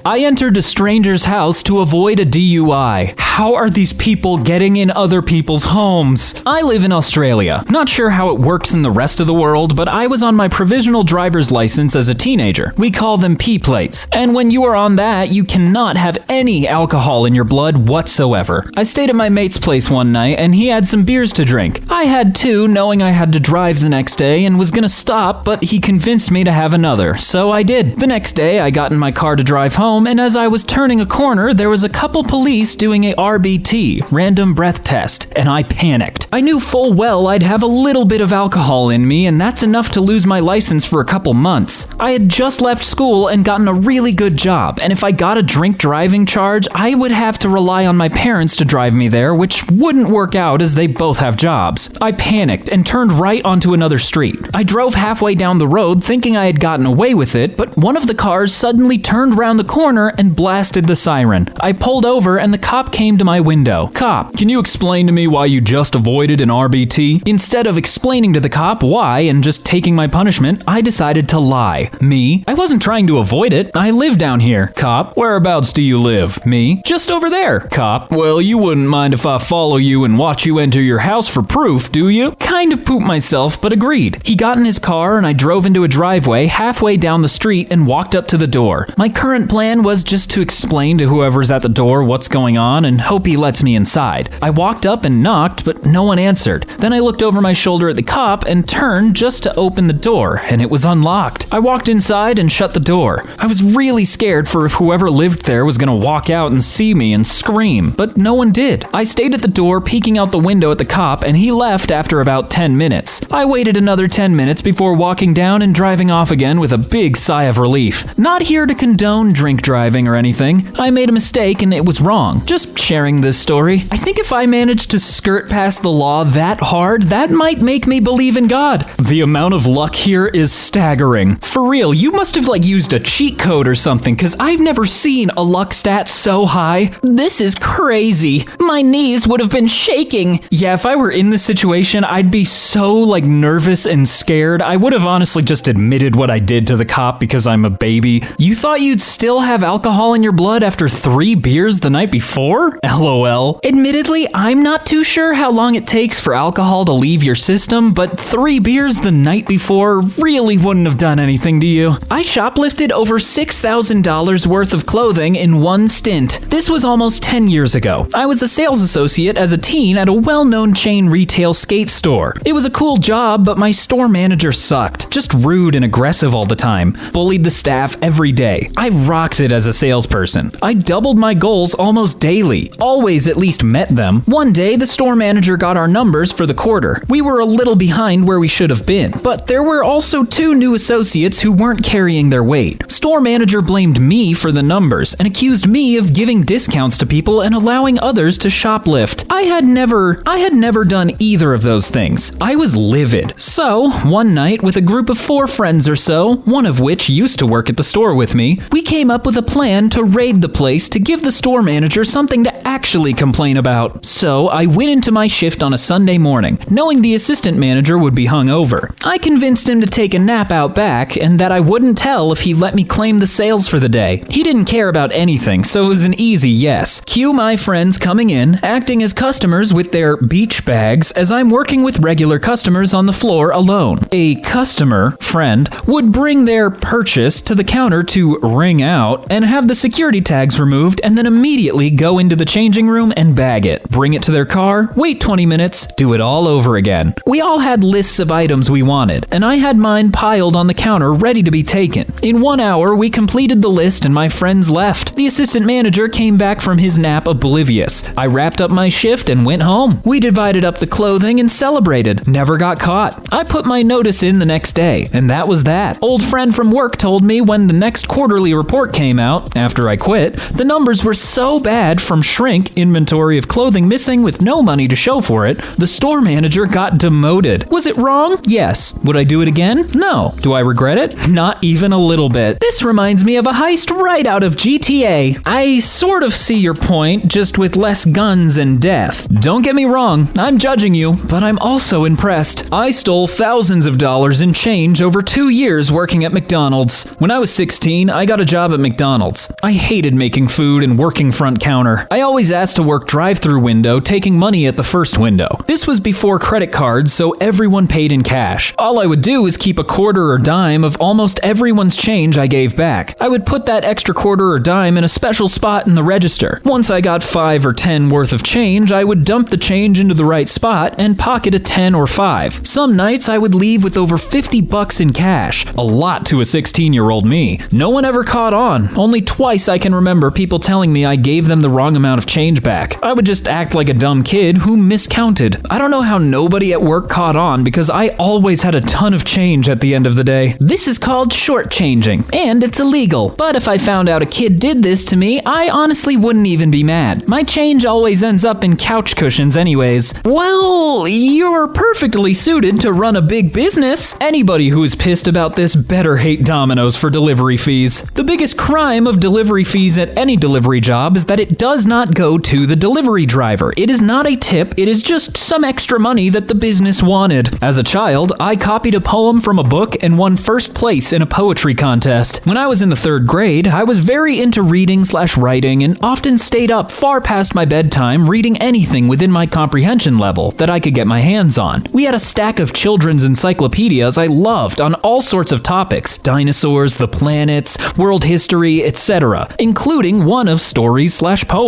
Speaker 2: I entered a stranger's house to avoid a DUI. How are these people getting in other people's homes? I live in Australia. Not sure how it works in the rest of the world, but I was on my provisional driver's license as a teenager. We call them P plates. And when you are on that, you cannot have any alcohol in your blood whatsoever. I stayed at my mate's place one night and he had some beers to drink. I had 2, knowing I had to drive the next day and was gonna stop, but he convinced me to have another, so I did. The next day, I got in my car to drive home, and as I was turning a corner, there was a couple police doing a RBT, random breath test, and I panicked. I knew full well I'd have a little bit of alcohol in me, and that's enough to lose my license for a couple months. I had just left school and gotten a really good job, and if I got a drink driving charge, I would have to rely on my parents to drive me there, which wouldn't work out as they both have jobs. I panicked and turned right onto another street. I drove halfway down the road thinking I had gotten away with it, but one of the cars suddenly turned around the corner and blasted the siren. I pulled over and the cop cop came to my window. Cop, can you explain to me why you just avoided an RBT? Instead of explaining to the cop why and just taking my punishment, I decided to lie. Me? I wasn't trying to avoid it. I live down here. Cop, whereabouts do you live? Me? Just over there. Cop, well, you wouldn't mind if I follow you and watch you enter your house for proof, do you? Kind of pooped myself, but agreed. He got in his car and I drove into a driveway halfway down the street and walked up to the door. My current plan was just to explain to whoever's at the door what's going on and hope he lets me inside. I walked up and knocked, but no one answered. Then I looked over my shoulder at the cop and turned just to open the door, and it was unlocked. I walked inside and shut the door. I was really scared for if whoever lived there was gonna walk out and see me and scream, but no one did. I stayed at the door peeking out the window at the cop, and he left after about 10 minutes. I waited another 10 minutes before walking down and driving off again with a big sigh of relief. Not here to condone drink driving or anything. I made a mistake and it was wrong. Just sharing this story. I think if I managed to skirt past the law that hard, that might make me believe in God. The amount of luck here is staggering. For real, you must have used a cheat code or something, because I've never seen a luck stat so high. This is crazy. My knees would have been shaking. Yeah, if I were in this situation, I'd be so nervous and scared. I would have honestly just admitted what I did to the cop because I'm a baby. You thought you'd still have alcohol in your blood after 3 beers the night before? LOL. Admittedly, I'm not too sure how long it takes for alcohol to leave your system, but 3 beers the night before really wouldn't have done anything to you. I shoplifted over $6,000 worth of clothing in one stint. This was almost 10 years ago. I was a sales associate as a teen at a well-known chain retail skate store. It was a cool job, but my store manager sucked. Just rude and aggressive all the time. Bullied the staff every day. I rocked it as a salesperson. I doubled my goals almost daily. Always at least met them. One day, the store manager got our numbers for the quarter. We were a little behind where we should have been, but there were also 2 new associates who weren't carrying their weight. Store manager blamed me for the numbers and accused me of giving discounts to people and allowing others to shoplift. I had never done either of those things. I was livid. So, one night with a group of 4 friends or so, one of which used to work at the store with me, we came up with a plan to raid the place to give the store manager something to actually complain about. So, I went into my shift on a Sunday morning, knowing the assistant manager would be hungover. I convinced him to take a nap out back and that I wouldn't tell if he let me claim the sales for the day. He didn't care about anything, so it was an easy yes. Cue my friends coming in, acting as customers with their beach bags as I'm working with regular customers on the floor alone. A customer, friend, would bring their purchase to the counter to ring out and have the security tags removed and then immediately go into the changing room and bag it. Bring it to their car, wait 20 minutes, do it all over again. We all had lists of items we wanted, and I had mine piled on the counter ready to be taken. In 1 hour, we completed the list and my friends left. The assistant manager came back from his nap oblivious. I wrapped up my shift and went home. We divided up the clothing and celebrated. Never got caught. I put my notice in the next day, and that was that. Old friend from work told me when the next quarterly report came out, after I quit, the numbers were so bad from shrink, inventory of clothing missing with no money to show for it, the store manager got demoted. Was it wrong? Yes. Would I do it again? No. Do I regret it? Not even a little bit. This reminds me of a heist right out of GTA. I sort of see your point, just with less guns and death. Don't get me wrong, I'm judging you, but I'm also impressed. I stole thousands of dollars in change over 2 years working at McDonald's. When I was 16, I got a job at McDonald's. I hated making food and working front counter. I always asked to work drive-through window, taking money at the first window. This was before credit cards, so everyone paid in cash. All I would do is keep a quarter or dime of almost everyone's change I gave back. I would put that extra quarter or dime in a special spot in the register. Once I got 5 or 10 worth of change, I would dump the change into the right spot and pocket a 10 or 5. Some nights I would leave with over $50 in cash. A lot to a 16-year-old me. No one ever caught on. Only twice I can remember people telling me I gave them the wrong amount of change back. I would just act like a dumb kid who miscounted. I don't know how nobody at work caught on because I always had a ton of change at the end of the day. This is called shortchanging, and it's illegal. But if I found out a kid did this to me, I honestly wouldn't even be mad. My change always ends up in couch cushions anyways. Well, you're perfectly suited to run a big business. Anybody who is pissed about this better hate Domino's for delivery fees. The biggest crime of delivery fees at any delivery job is that it doesn't does not go to the delivery driver. It is not a tip, it is just some extra money that the business wanted. As a child, I copied a poem from a book and won first place in a poetry contest. When I was in the 3rd grade, I was very into reading/writing and often stayed up far past my bedtime reading anything within my comprehension level that I could get my hands on. We had a stack of children's encyclopedias I loved on all sorts of topics: dinosaurs, the planets, world history, etc., including one of stories/poems.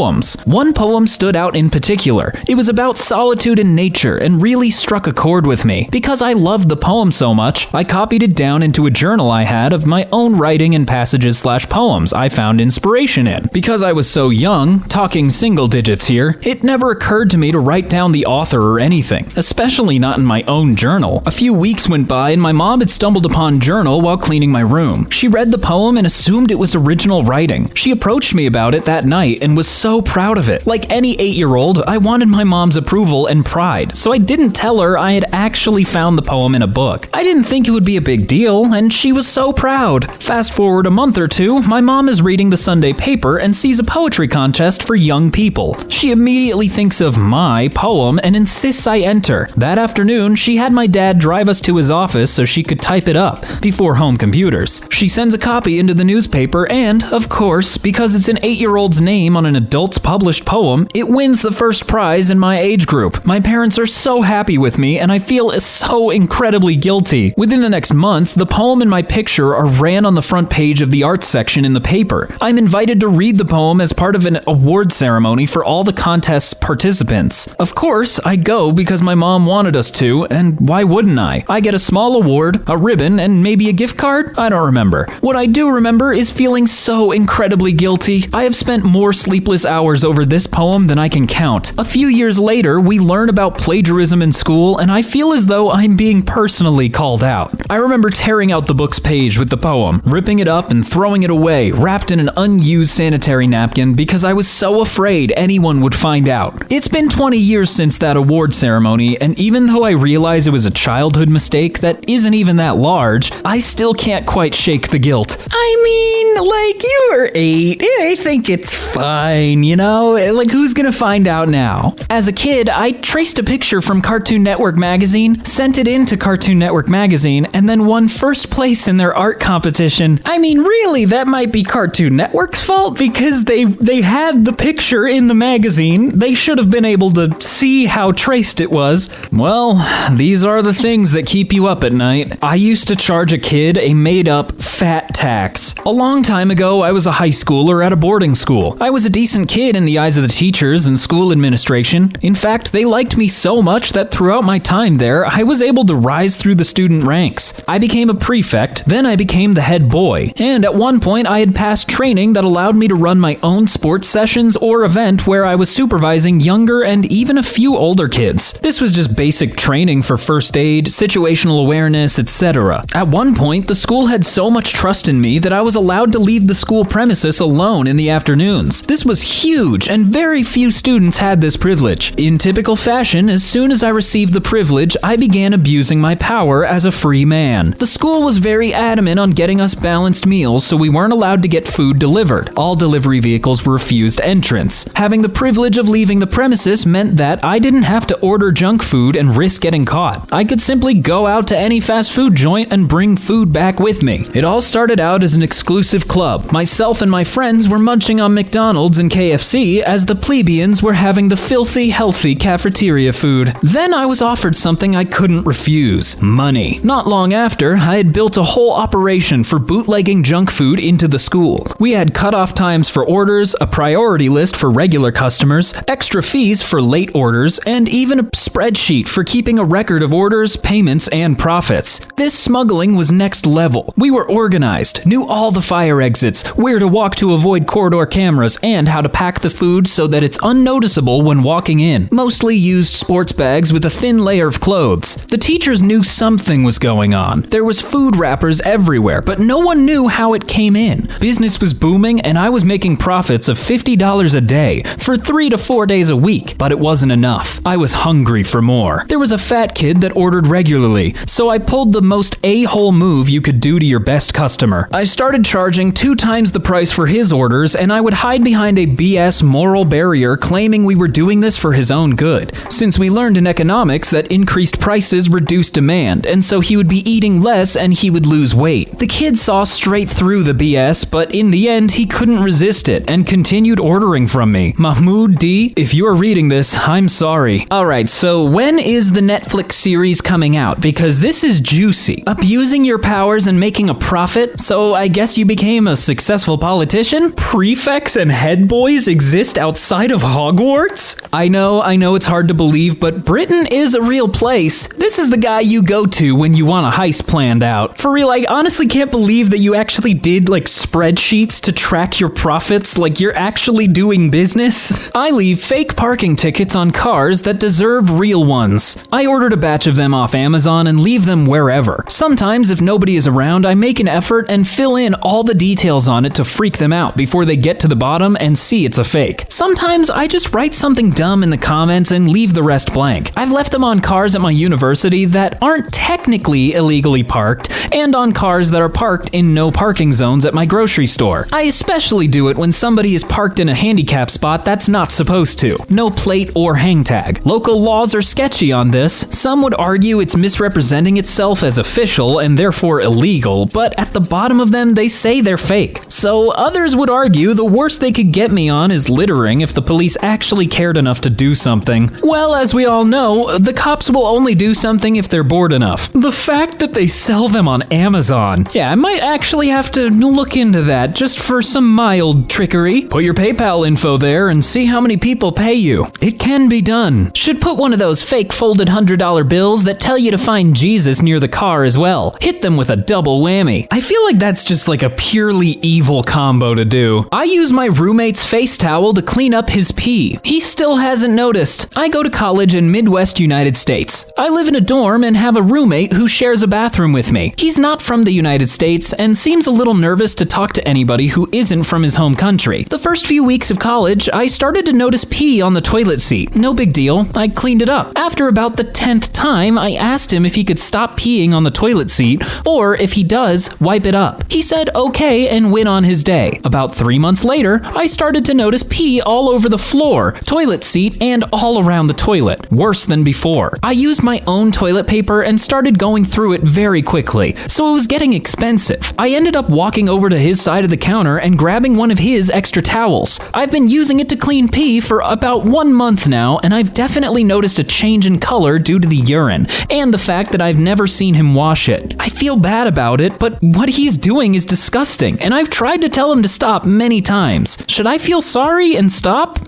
Speaker 2: One poem stood out in particular. It was about solitude in nature and really struck a chord with me. Because I loved the poem so much, I copied it down into a journal I had of my own writing and passages/poems I found inspiration in. Because I was so young, talking single digits here, it never occurred to me to write down the author or anything, especially not in my own journal. A few weeks went by and my mom had stumbled upon journal while cleaning my room. She read the poem and assumed it was original writing. She approached me about it that night and was so proud of it. Like any 8-year-old, I wanted my mom's approval and pride, so I didn't tell her I had actually found the poem in a book. I didn't think it would be a big deal, and she was so proud. Fast forward a month or two, my mom is reading the Sunday paper and sees a poetry contest for young people. She immediately thinks of my poem and insists I enter. That afternoon, she had my dad drive us to his office so she could type it up before home computers. She sends a copy into the newspaper and, of course, because it's an 8-year-old's name on an adult's published poem, it wins the first prize in my age group. My parents are so happy with me and I feel so incredibly guilty. Within the next month, the poem and my picture are ran on the front page of the arts section in the paper. I'm invited to read the poem as part of an award ceremony for all the contest's participants. Of course, I go because my mom wanted us to, and why wouldn't I? I get a small award, a ribbon, and maybe a gift card? I don't remember. What I do remember is feeling so incredibly guilty. I have spent more sleepless hours over this poem than I can count. A few years later, we learn about plagiarism in school, and I feel as though I'm being personally called out. I remember tearing out the book's page with the poem, ripping it up and throwing it away, wrapped in an unused sanitary napkin because I was so afraid anyone would find out. It's been 20 years since that award ceremony, and even though I realize it was a childhood mistake that isn't even that large, I still can't quite shake the guilt. I mean, like, you were 8. I think it's fine, you know? Like, who's gonna find out now? As a kid, I traced a picture from Cartoon Network magazine, sent it in to Cartoon Network magazine, and then won first place in their art competition. I mean, really, that might be Cartoon Network's fault because they had the picture in the magazine. They should have been able to see how traced it was. Well, these are the things that keep you up at night. I used to charge a kid a made-up fat tax. A long time ago, I was a high schooler at a boarding school. I was a decent kid in the eyes of the teachers and school administration. In fact, they liked me so much that throughout my time there, I was able to rise through the student ranks. I became a prefect, then I became the head boy, and at one point I had passed training that allowed me to run my own sports sessions or event where I was supervising younger and even a few older kids. This was just basic training for first aid, situational awareness, etc. At one point, the school had so much trust in me that I was allowed to leave the school premises alone in the afternoons. This was huge, and very few students had this privilege. In typical fashion, as soon as I received the privilege, I began abusing my power as a free man. The school was very adamant on getting us balanced meals, so we weren't allowed to get food delivered. All delivery vehicles were refused entrance. Having the privilege of leaving the premises meant that I didn't have to order junk food and risk getting caught. I could simply go out to any fast food joint and bring food back with me. It all started out as an exclusive club. Myself and my friends were munching on McDonald's and KFC as the plebeians were having the filthy, healthy cafeteria food. Then I was offered something I couldn't refuse: money. Not long after, I had built a whole operation for bootlegging junk food into the school. We had cutoff times for orders, a priority list for regular customers, extra fees for late orders, and even a spreadsheet for keeping a record of orders, payments, and profits. This smuggling was next level. We were organized, knew all the fire exits, where to walk to avoid corridor cameras, and how to pack the food so that it's unnoticeable when walking in. Mostly used sports bags with a thin layer of clothes. The teachers knew something was going on. There was food wrappers everywhere, but no one knew how it came in. Business was booming, and I was making profits of $50 a day for 3 to 4 days a week, but it wasn't enough. I was hungry for more. There was a fat kid that ordered regularly, so I pulled the most a-hole move you could do to your best customer. I started charging 2 times the price for his orders, and I would hide behind a BS moral barrier claiming we were doing this for his own good, since we learned in economics that increased prices reduce demand, and so he would be eating less and he would lose weight. The kid saw straight through the BS, but in the end he couldn't resist it and continued ordering from me. Mahmoud D, if you are reading this, I'm sorry. Alright, so when is the Netflix series coming out? Because this is juicy. Abusing your powers and making a profit, so I guess you became a successful politician? Prefects and head boys exist outside of Hogwarts? I know it's hard to believe, but Britain is a real place. This is the guy you go to when you want a heist planned out. For real, I honestly can't believe that you actually did like spreadsheets to track your profits, like you're actually doing business. I leave fake parking tickets on cars that deserve real ones. I ordered a batch of them off Amazon and leave them wherever. Sometimes if nobody is around, I make an effort and fill in all the details on it to freak them out before they get to the bottom and see it's a fake. Sometimes I just write something dumb in the comments and leave the rest blank. I've left them on cars at my university that aren't technically illegally parked, and on cars that are parked in no parking zones at my grocery store. I especially do it when somebody is parked in a handicap spot that's not supposed to. No plate or hang tag. Local laws are sketchy on this. Some would argue it's misrepresenting itself as official and therefore illegal, but at the bottom of them they say they're fake. So others would argue the worst they could get me on is littering if the police actually cared enough to do something. Well, as we all know, the cops will only do something if they're bored enough. The fact that they sell them on Amazon. Yeah, I might actually have to look into that just for some mild trickery. Put your PayPal info there and see how many people pay you. It can be done. Should put one of those fake folded $100 bills that tell you to find Jesus near the car as well. Hit them with a double whammy. I feel like that's just like a purely evil combo to do. I use my roommate's face towel to clean up his pee. He still hasn't noticed. I go to college in Midwest United States. I live in a dorm and have a roommate who shares a bathroom with me. He's not from the United States and seems a little nervous to talk to anybody who isn't from his home country. The first few weeks of college, I started to notice pee on the toilet seat. No big deal. I cleaned it up. After about the 10th time, I asked him if he could stop peeing on the toilet seat, or if he does, wipe it up. He said okay and went on his day. About 3 months later, I started to notice pee all over the floor, toilet seat, and all around the toilet. Worse than before. I used my own toilet paper and started going through it very quickly, so it was getting expensive. I ended up walking over to his side of the counter and grabbing one of his extra towels. I've been using it to clean pee for about 1 month now, and I've definitely noticed a change in color due to the urine, and the fact that I've never seen him wash it. I feel bad about it, but what he's doing is disgusting, and I've tried to tell him to stop many times. Should I feel sorry and stop?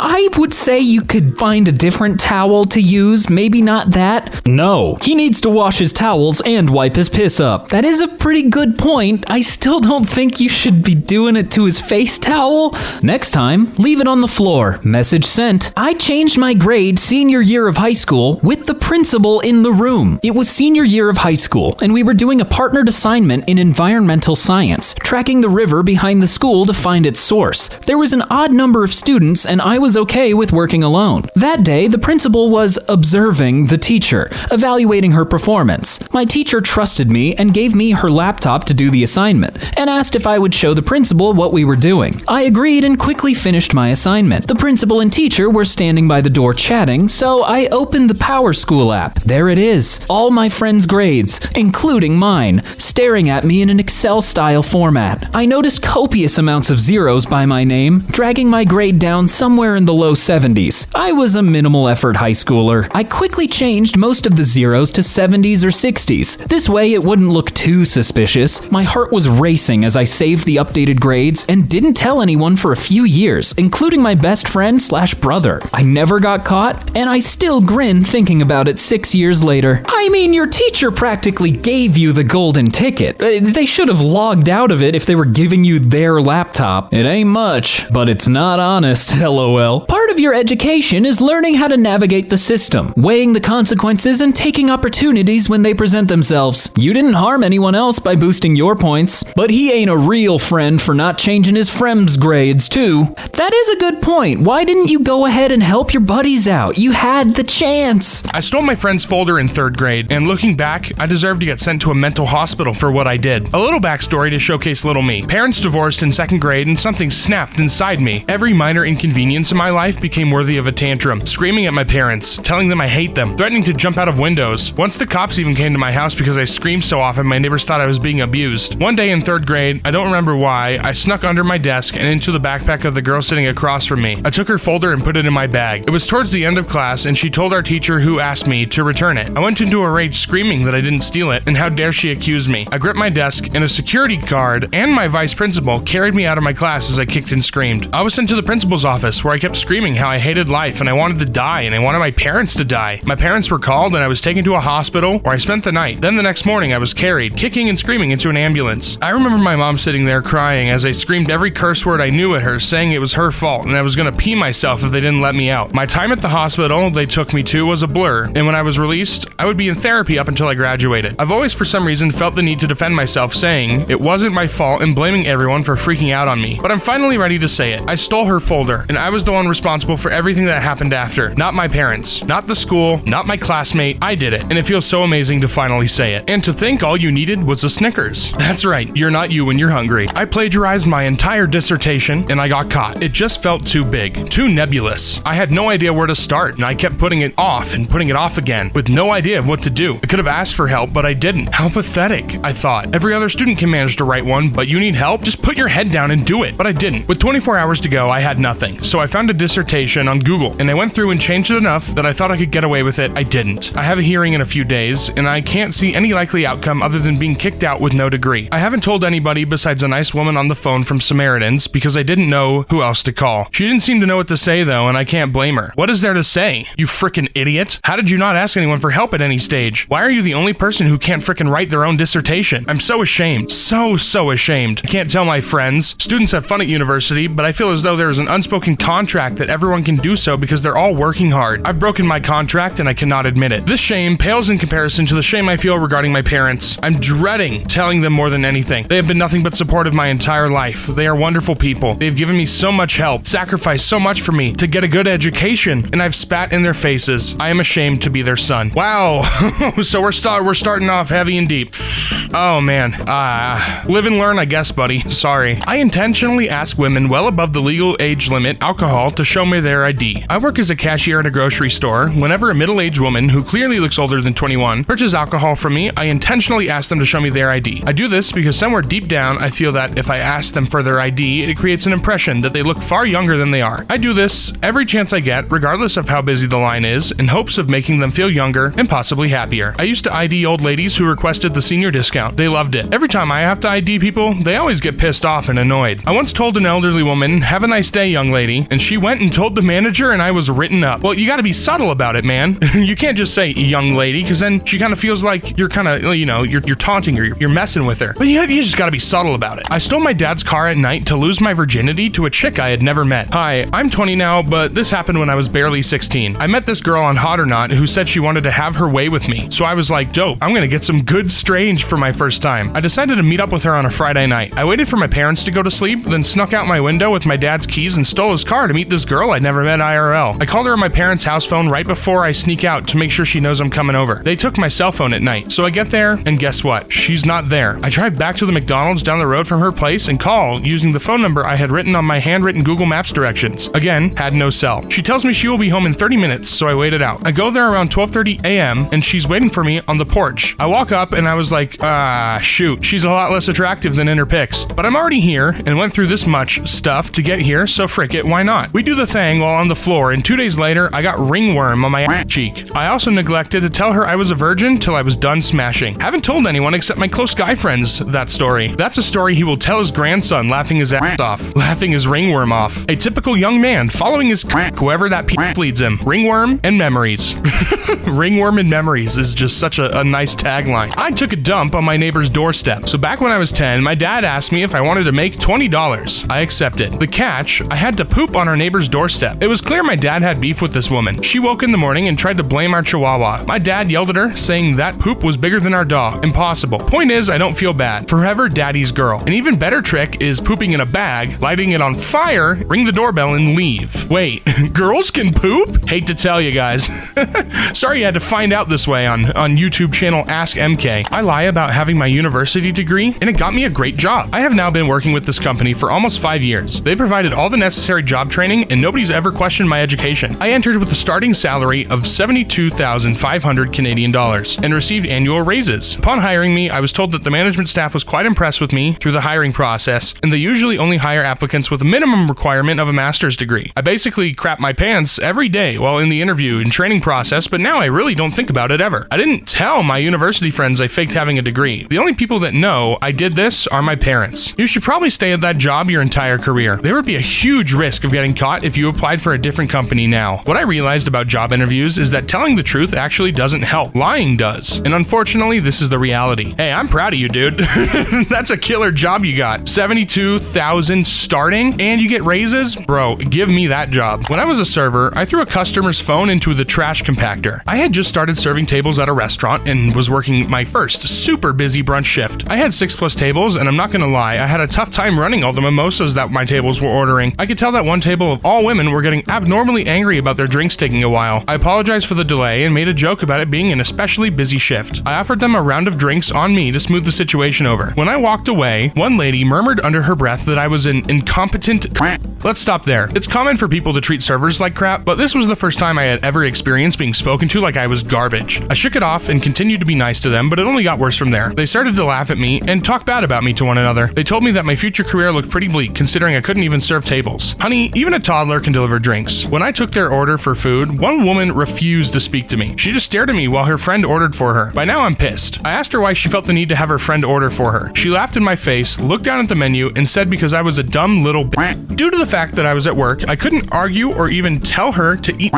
Speaker 2: I would say you could find a different towel to use, maybe not that. No, he needs to wash his towels and wipe his piss up. That is a pretty good point. I still don't think you should be doing it to his face towel. Next time, leave it on the floor. Message sent. I changed my grade senior year of high school with the principal in the room. It was senior year of high school, and we were doing a partnered assignment in environmental science, tracking the river behind the school to find its source. There was an odd number of students, and I was okay with working alone. That day, the principal was observing the teacher, evaluating her performance. My teacher trusted me and gave me her laptop to do the assignment, and asked if I would show the principal what we were doing. I agreed and quickly finished my assignment. The principal and teacher were standing by the door chatting, so I opened the Power School app. There it is, all my friends' grades, including mine, staring at me in an Excel-style format. I noticed copious amounts of zeros by my name, dragging my grade down somewhere in the low 70s. I was a minimal effort high schooler. I quickly changed most of the zeros to 70s or 60s. This way it wouldn't look too suspicious. My heart was racing as I saved the updated grades and didn't tell anyone for a few years, including my best friend/brother. I never got caught, and I still grin thinking about it 6 years later. I mean, your teacher practically gave you the golden ticket. They should have logged out of it if they were giving you their laptop. It ain't much, but it's not honest, LOL. Part of your education is learning how to navigate the system, weighing the consequences and taking opportunities when they present themselves. You didn't harm anyone else by boosting your points, but he ain't a real friend for not changing his Frems grades too. That is a good point. Why didn't you go ahead and help your buddies out? You had the chance.
Speaker 1: I stole my friend's folder in 3rd grade, and looking back, I deserve to get sent to a mental hospital for what I did. A little backstory to showcase little me. Parents divorced in 2nd grade and something snapped inside me. Every minor inconvenience in my life became worthy of a tantrum. Screaming at my parents, telling them I hate them, threatening to jump out of windows. Once the cops even came to my house because I screamed so often my neighbors thought I was being abused. One day in 3rd grade, I don't remember why, I snuck under my desk and into the backpack of the girl sitting across from me. I took her folder and put it in my bag. It was towards the end of class and she told our teacher who asked me to return it. I went into a rage screaming that I didn't steal it and how dare she accuse me. I gripped my desk and a security guard and my vice principal carried me out of my class as I kicked and screamed. I was sent to the principal's office where I kept screaming how I hated life and I wanted to die and I wanted my parents to die. My parents were called and I was taken to a hospital where I spent the night. Then the next morning I was carried, kicking and screaming, into an ambulance. I remember my mom sitting there crying as I screamed every curse word I knew at her, saying it was her fault and I was gonna pee myself if they didn't let me out. My time at the hospital they took me to was a blur, and when I was released, I would be in therapy up until I graduated. I've always for some reason felt the need to defend myself, saying it wasn't my fault and blaming everyone for freaking out on me. But I'm finally ready to say it. I stole her folder, and I was the one responsible for everything that happened after. Not my parents, not the school, not my classmate. I did it, and it feels so amazing to finally say it. And to think all you needed was a Snickers. That's right, you're not you when you're hungry. I plagiarized my entire dissertation, and I got caught. It just felt too big, too nebulous. I had no idea where to start, and I kept putting it off and putting it off again, with no idea of what to do. I could have asked for help, but I didn't. How pathetic, I thought. Every other student can manage to write one, but you need help? Just put your head down and do it. But I didn't. With 24 hours to go, I had nothing. So I found a dissertation on Google, and I went through and changed it enough that I thought I could get away with it. I didn't. I have a hearing in a few days, and I can't see any likely outcome other than being kicked out with no degree. I haven't told anybody besides a nice woman on the phone from Samaritans because I didn't know who else to call. She didn't seem to know what to say though, and I can't blame her. What is there to say? You frickin' idiot. How did you not ask anyone for help at any stage? Why are you the only person who can't frickin' write their own dissertation? I'm so ashamed. So ashamed. I can't tell my friends. Students have fun at university, but I feel as though there is an unspoken contract that everyone can do so because they're all working hard. I've broken my contract and I cannot admit it. This shame pales in comparison to the shame I feel regarding my parents. I'm dreading telling them more than anything. They have been nothing but supportive my entire life. They are wonderful people. They've given me so much help, sacrificed so much for me to get a good education, and I've spat in their faces. I am ashamed to be their son. Wow. So we're starting off heavy and deep. Oh man. Live and learn, I guess, buddy. Sorry. I intentionally ask women well above the legal age limit alcohol to show me their ID. I work as a cashier at a grocery store. Whenever a middle-aged woman who clearly looks older than 21 purchases alcohol from me, I intentionally ask them to show me their ID. I do this because somewhere deep down, I feel that if I ask them for their ID, it creates an impression that they look far younger than they are. I do this every chance I get, regardless of how busy the line is, in hopes of making them feel younger and possibly happier. I used to ID old ladies who requested the senior discount. They loved it. Every time I have to ID people, they always get pissed off and annoyed. I once told an elderly woman, "Have a nice day, young lady," and she went and told the manager and I was written up. Well, you gotta be subtle about it, man. You can't just say young lady, because then she kind of feels like you're kind of, you're taunting her, you're messing with her. But you just gotta be subtle about it. I stole my dad's car at night to lose my virginity to a chick I had never met. Hi, I'm 20 now, but this happened when I was barely 16. I met this girl on Hot or Not who said she wanted to have her way with me. So I was like, dope, I'm gonna get some good strange for my first time. I decided to meet up with her on a Friday night. I waited for my parents to go to sleep, then snuck out my window with my dad's keys and stole his car to meet this girl I'd never met IRL. I called her on my parents' house phone right before I sneak out to make sure she knows I'm coming over. They took my cell phone at night. So I get there, and guess what? She's not there. I drive back to the McDonald's down the road from her place and call using the phone number I had written on my handwritten Google Maps directions. Again, had no cell. She tells me she will be home in 30 minutes, so I waited out. I go there around 12:30 a.m., and she's waiting for me on the porch. I walk up, and I was like, shoot, she's a lot less attractive than in her pics. But I'm already here, and went through this much stuff to get here, so frick it, why not? We do the thing while on the floor, and 2 days later, I got ringworm on my cheek. I also neglected to tell her I was a virgin till I was done smashing. Haven't told anyone except my close guy friends that story. That's a story he will tell his grandson, laughing his ass off, laughing his ringworm off. A typical young man, following his whoever that leads him. Ringworm and memories. Ringworm and memories is just such a nice tagline. I took a dump on my neighbor's doorstep. So back when I was 10, my dad asked me if I wanted to make $20. I accepted. The catch, I had to poop on our neighbor's doorstep doorstep. It was clear my dad had beef with this woman. She woke in the morning and tried to blame our chihuahua. My dad yelled at her, saying that poop was bigger than our dog. Impossible. Point is, I don't feel bad. Forever daddy's girl. An even better trick is pooping in a bag, lighting it on fire, ring the doorbell, and leave. Wait, girls can poop? Hate to tell you guys. Sorry you had to find out this way on YouTube channel Ask EmKay. I lie about having my university degree, and it got me a great job. I have now been working with this company for almost 5 years. They provided all the necessary job training, and nobody's ever questioned my education. I entered with a starting salary of 72,500 Canadian dollars and received annual raises. Upon hiring me, I was told that the management staff was quite impressed with me through the hiring process, and they usually only hire applicants with a minimum requirement of a master's degree. I basically crap my pants every day while in the interview and training process, but now I really don't think about it ever. I didn't tell my university friends I faked having a degree. The only people that know I did this are my parents. You should probably stay at that job your entire career. There would be a huge risk of getting caught if you applied for a different company now. What I realized about job interviews is that telling the truth actually doesn't help. Lying does. And unfortunately, this is the reality. Hey, I'm proud of you, dude. That's a killer job you got. 72,000 starting, and you get raises? Bro, give me that job. When I was a server, I threw a customer's phone into the trash compactor. I had just started serving tables at a restaurant and was working my first super busy brunch shift. I had 6+ tables, and I'm not gonna lie, I had a tough time running all the mimosas that my tables were ordering. I could tell that one table of all women were getting abnormally angry about their drinks taking a while. I apologized for the delay and made a joke about it being an especially busy shift. I offered them a round of drinks on me to smooth the situation over. When I walked away, one lady murmured under her breath that I was an incompetent. Let's stop there. It's common for people to treat servers like crap, but this was the first time I had ever experienced being spoken to like I was garbage. I shook it off and continued to be nice to them, but it only got worse from there. They started to laugh at me and talk bad about me to one another. They told me that my future career looked pretty bleak considering I couldn't even serve tables. Honey, even a toddler can deliver drinks. When I took their order for food, one woman refused to speak to me. She just stared at me while her friend ordered for her. By now I'm pissed. I asked her why she felt the need to have her friend order for her. She laughed in my face, looked down at the menu, and said because I was a dumb little bitch. Due to the fact that I was at work, I couldn't argue or even tell her to eat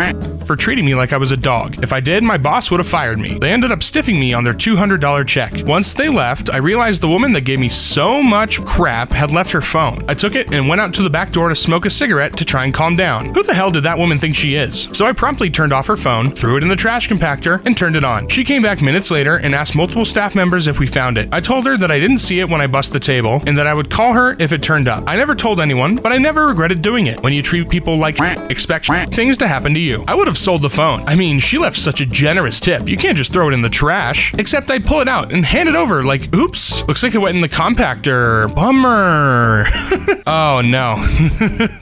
Speaker 1: for treating me like I was a dog. If I did, my boss would have fired me. They ended up stiffing me on their $200 check. Once they left, I realized the woman that gave me so much crap had left her phone. I took it and went out to the back door to smoke a cigarette to try and calm down. Who the hell did that woman think she is? So I promptly turned off her phone, threw it in the trash compactor, and turned it on. She came back minutes later and asked multiple staff members if we found it. I told her that I didn't see it when I bust the table and that I would call her if it turned up. I never told anyone, but I never regretted doing it. When you treat people like expect things to happen to you. I would have sold the phone. I mean, she left such a generous tip. You can't just throw it in the trash. Except I'd pull it out and hand it over like, oops, looks like it went in the compactor. Bummer. Oh no.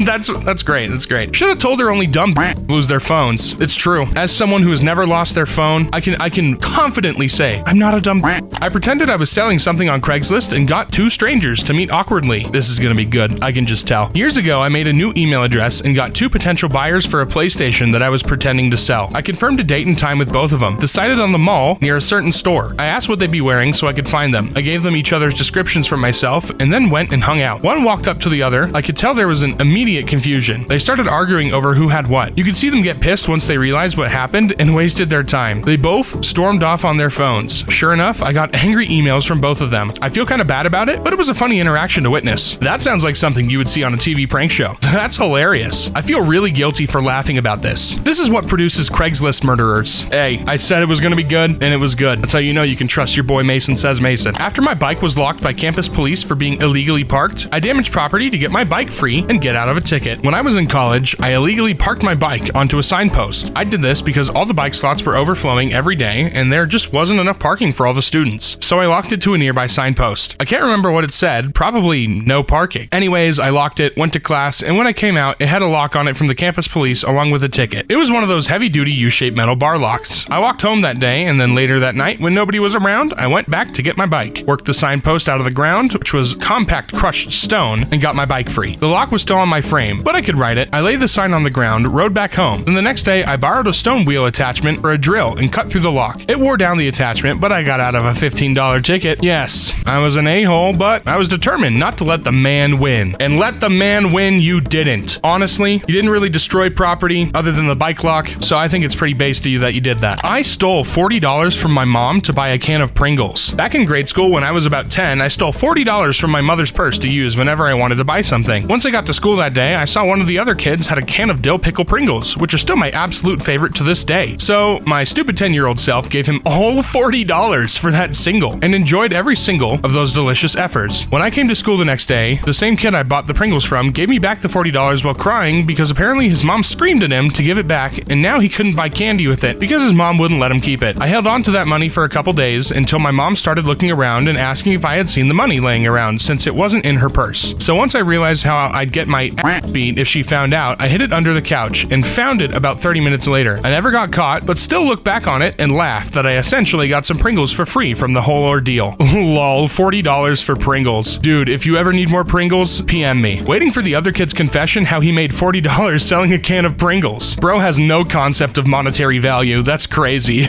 Speaker 1: That's great. That's great. Should have told her only dumb lose their phones. It's true. As someone who has never lost their phone, I can confidently say I'm not a dumb. I pretended I was selling something on Craigslist and got two strangers to meet awkwardly. This is gonna be good. I can just tell. Years ago, I made a new email address and got two potential buyers for a PlayStation that I was pretending to sell. I confirmed a date and time with both of them. Decided on the mall near a certain store. I asked what they'd be wearing so I could find them. I gave them each other's descriptions from myself and then went and hung out. One walked up to the other. I could tell there was an immediate confusion. They started arguing over who had what. You could see them get pissed once they realized what happened and wasted their time. They both stormed off on their phones. Sure enough, I got angry emails from both of them. I feel kind of bad about it, but it was a funny interaction to witness. That sounds like something you would see on a TV prank show. That's hilarious. I feel really guilty for laughing about this. This is what produces Craigslist murderers. Hey, I said it was gonna be good, and it was good. That's how you know you can trust your boy Mason Says Mason. After my bike was locked by campus police for being illegally parked, I damaged property to get my bike free and get out of a ticket. When I was in college, I illegally parked my bike onto a signpost. I did this because all the bike slots were overflowing every day, and there just wasn't enough parking for all the students. So I locked it to a nearby signpost. I can't remember what it said, probably no parking. Anyways, I locked it, went to class, and when I came out, it had a lock on it from the campus police along with a ticket. It was one of those heavy-duty U-shaped metal bar locks. I walked home that day, and then later that night, when nobody was around, I went back to get my bike, worked the signpost out of the ground, which was compact crushed stone, and got my bike free. The lock was still on my frame, but I could ride it. I laid the sign on the ground, rode back home. Then the next day, I borrowed a stone wheel attachment for a drill and cut through the lock. It wore down the attachment, but I got out of a $15 ticket. Yes, I was an a-hole, but I was determined not to let the man win. And let the man win you didn't. Honestly, you didn't really destroy property other than the bike lock, so I think it's pretty base to you that you did that. I stole $40 from my mom to buy a can of Pringles. Back in grade school when I was about 10, I stole $40 from my mother's purse to use whenever I wanted to buy something. Once I got to school that day, I saw one of the other other kids had a can of dill pickle Pringles, which are still my absolute favorite to this day. So my stupid 10-year-old self gave him all $40 for that single and enjoyed every single of those delicious efforts. When I came to school the next day, the same kid I bought the Pringles from gave me back the $40 while crying because apparently his mom screamed at him to give it back, and now he couldn't buy candy with it because his mom wouldn't let him keep it. I held on to that money for a couple days until my mom started looking around and asking if I had seen the money laying around since it wasn't in her purse. So once I realized how I'd get my ass beat if she found out, I hid it under the couch and found it about 30 minutes later. I never got caught, but still look back on it and laugh that I essentially got some Pringles for free from the whole ordeal. Lol, $40 for Pringles. Dude, if you ever need more Pringles, PM me. Waiting for the other kid's confession how he made $40 selling a can of Pringles. Bro has no concept of monetary value. That's crazy.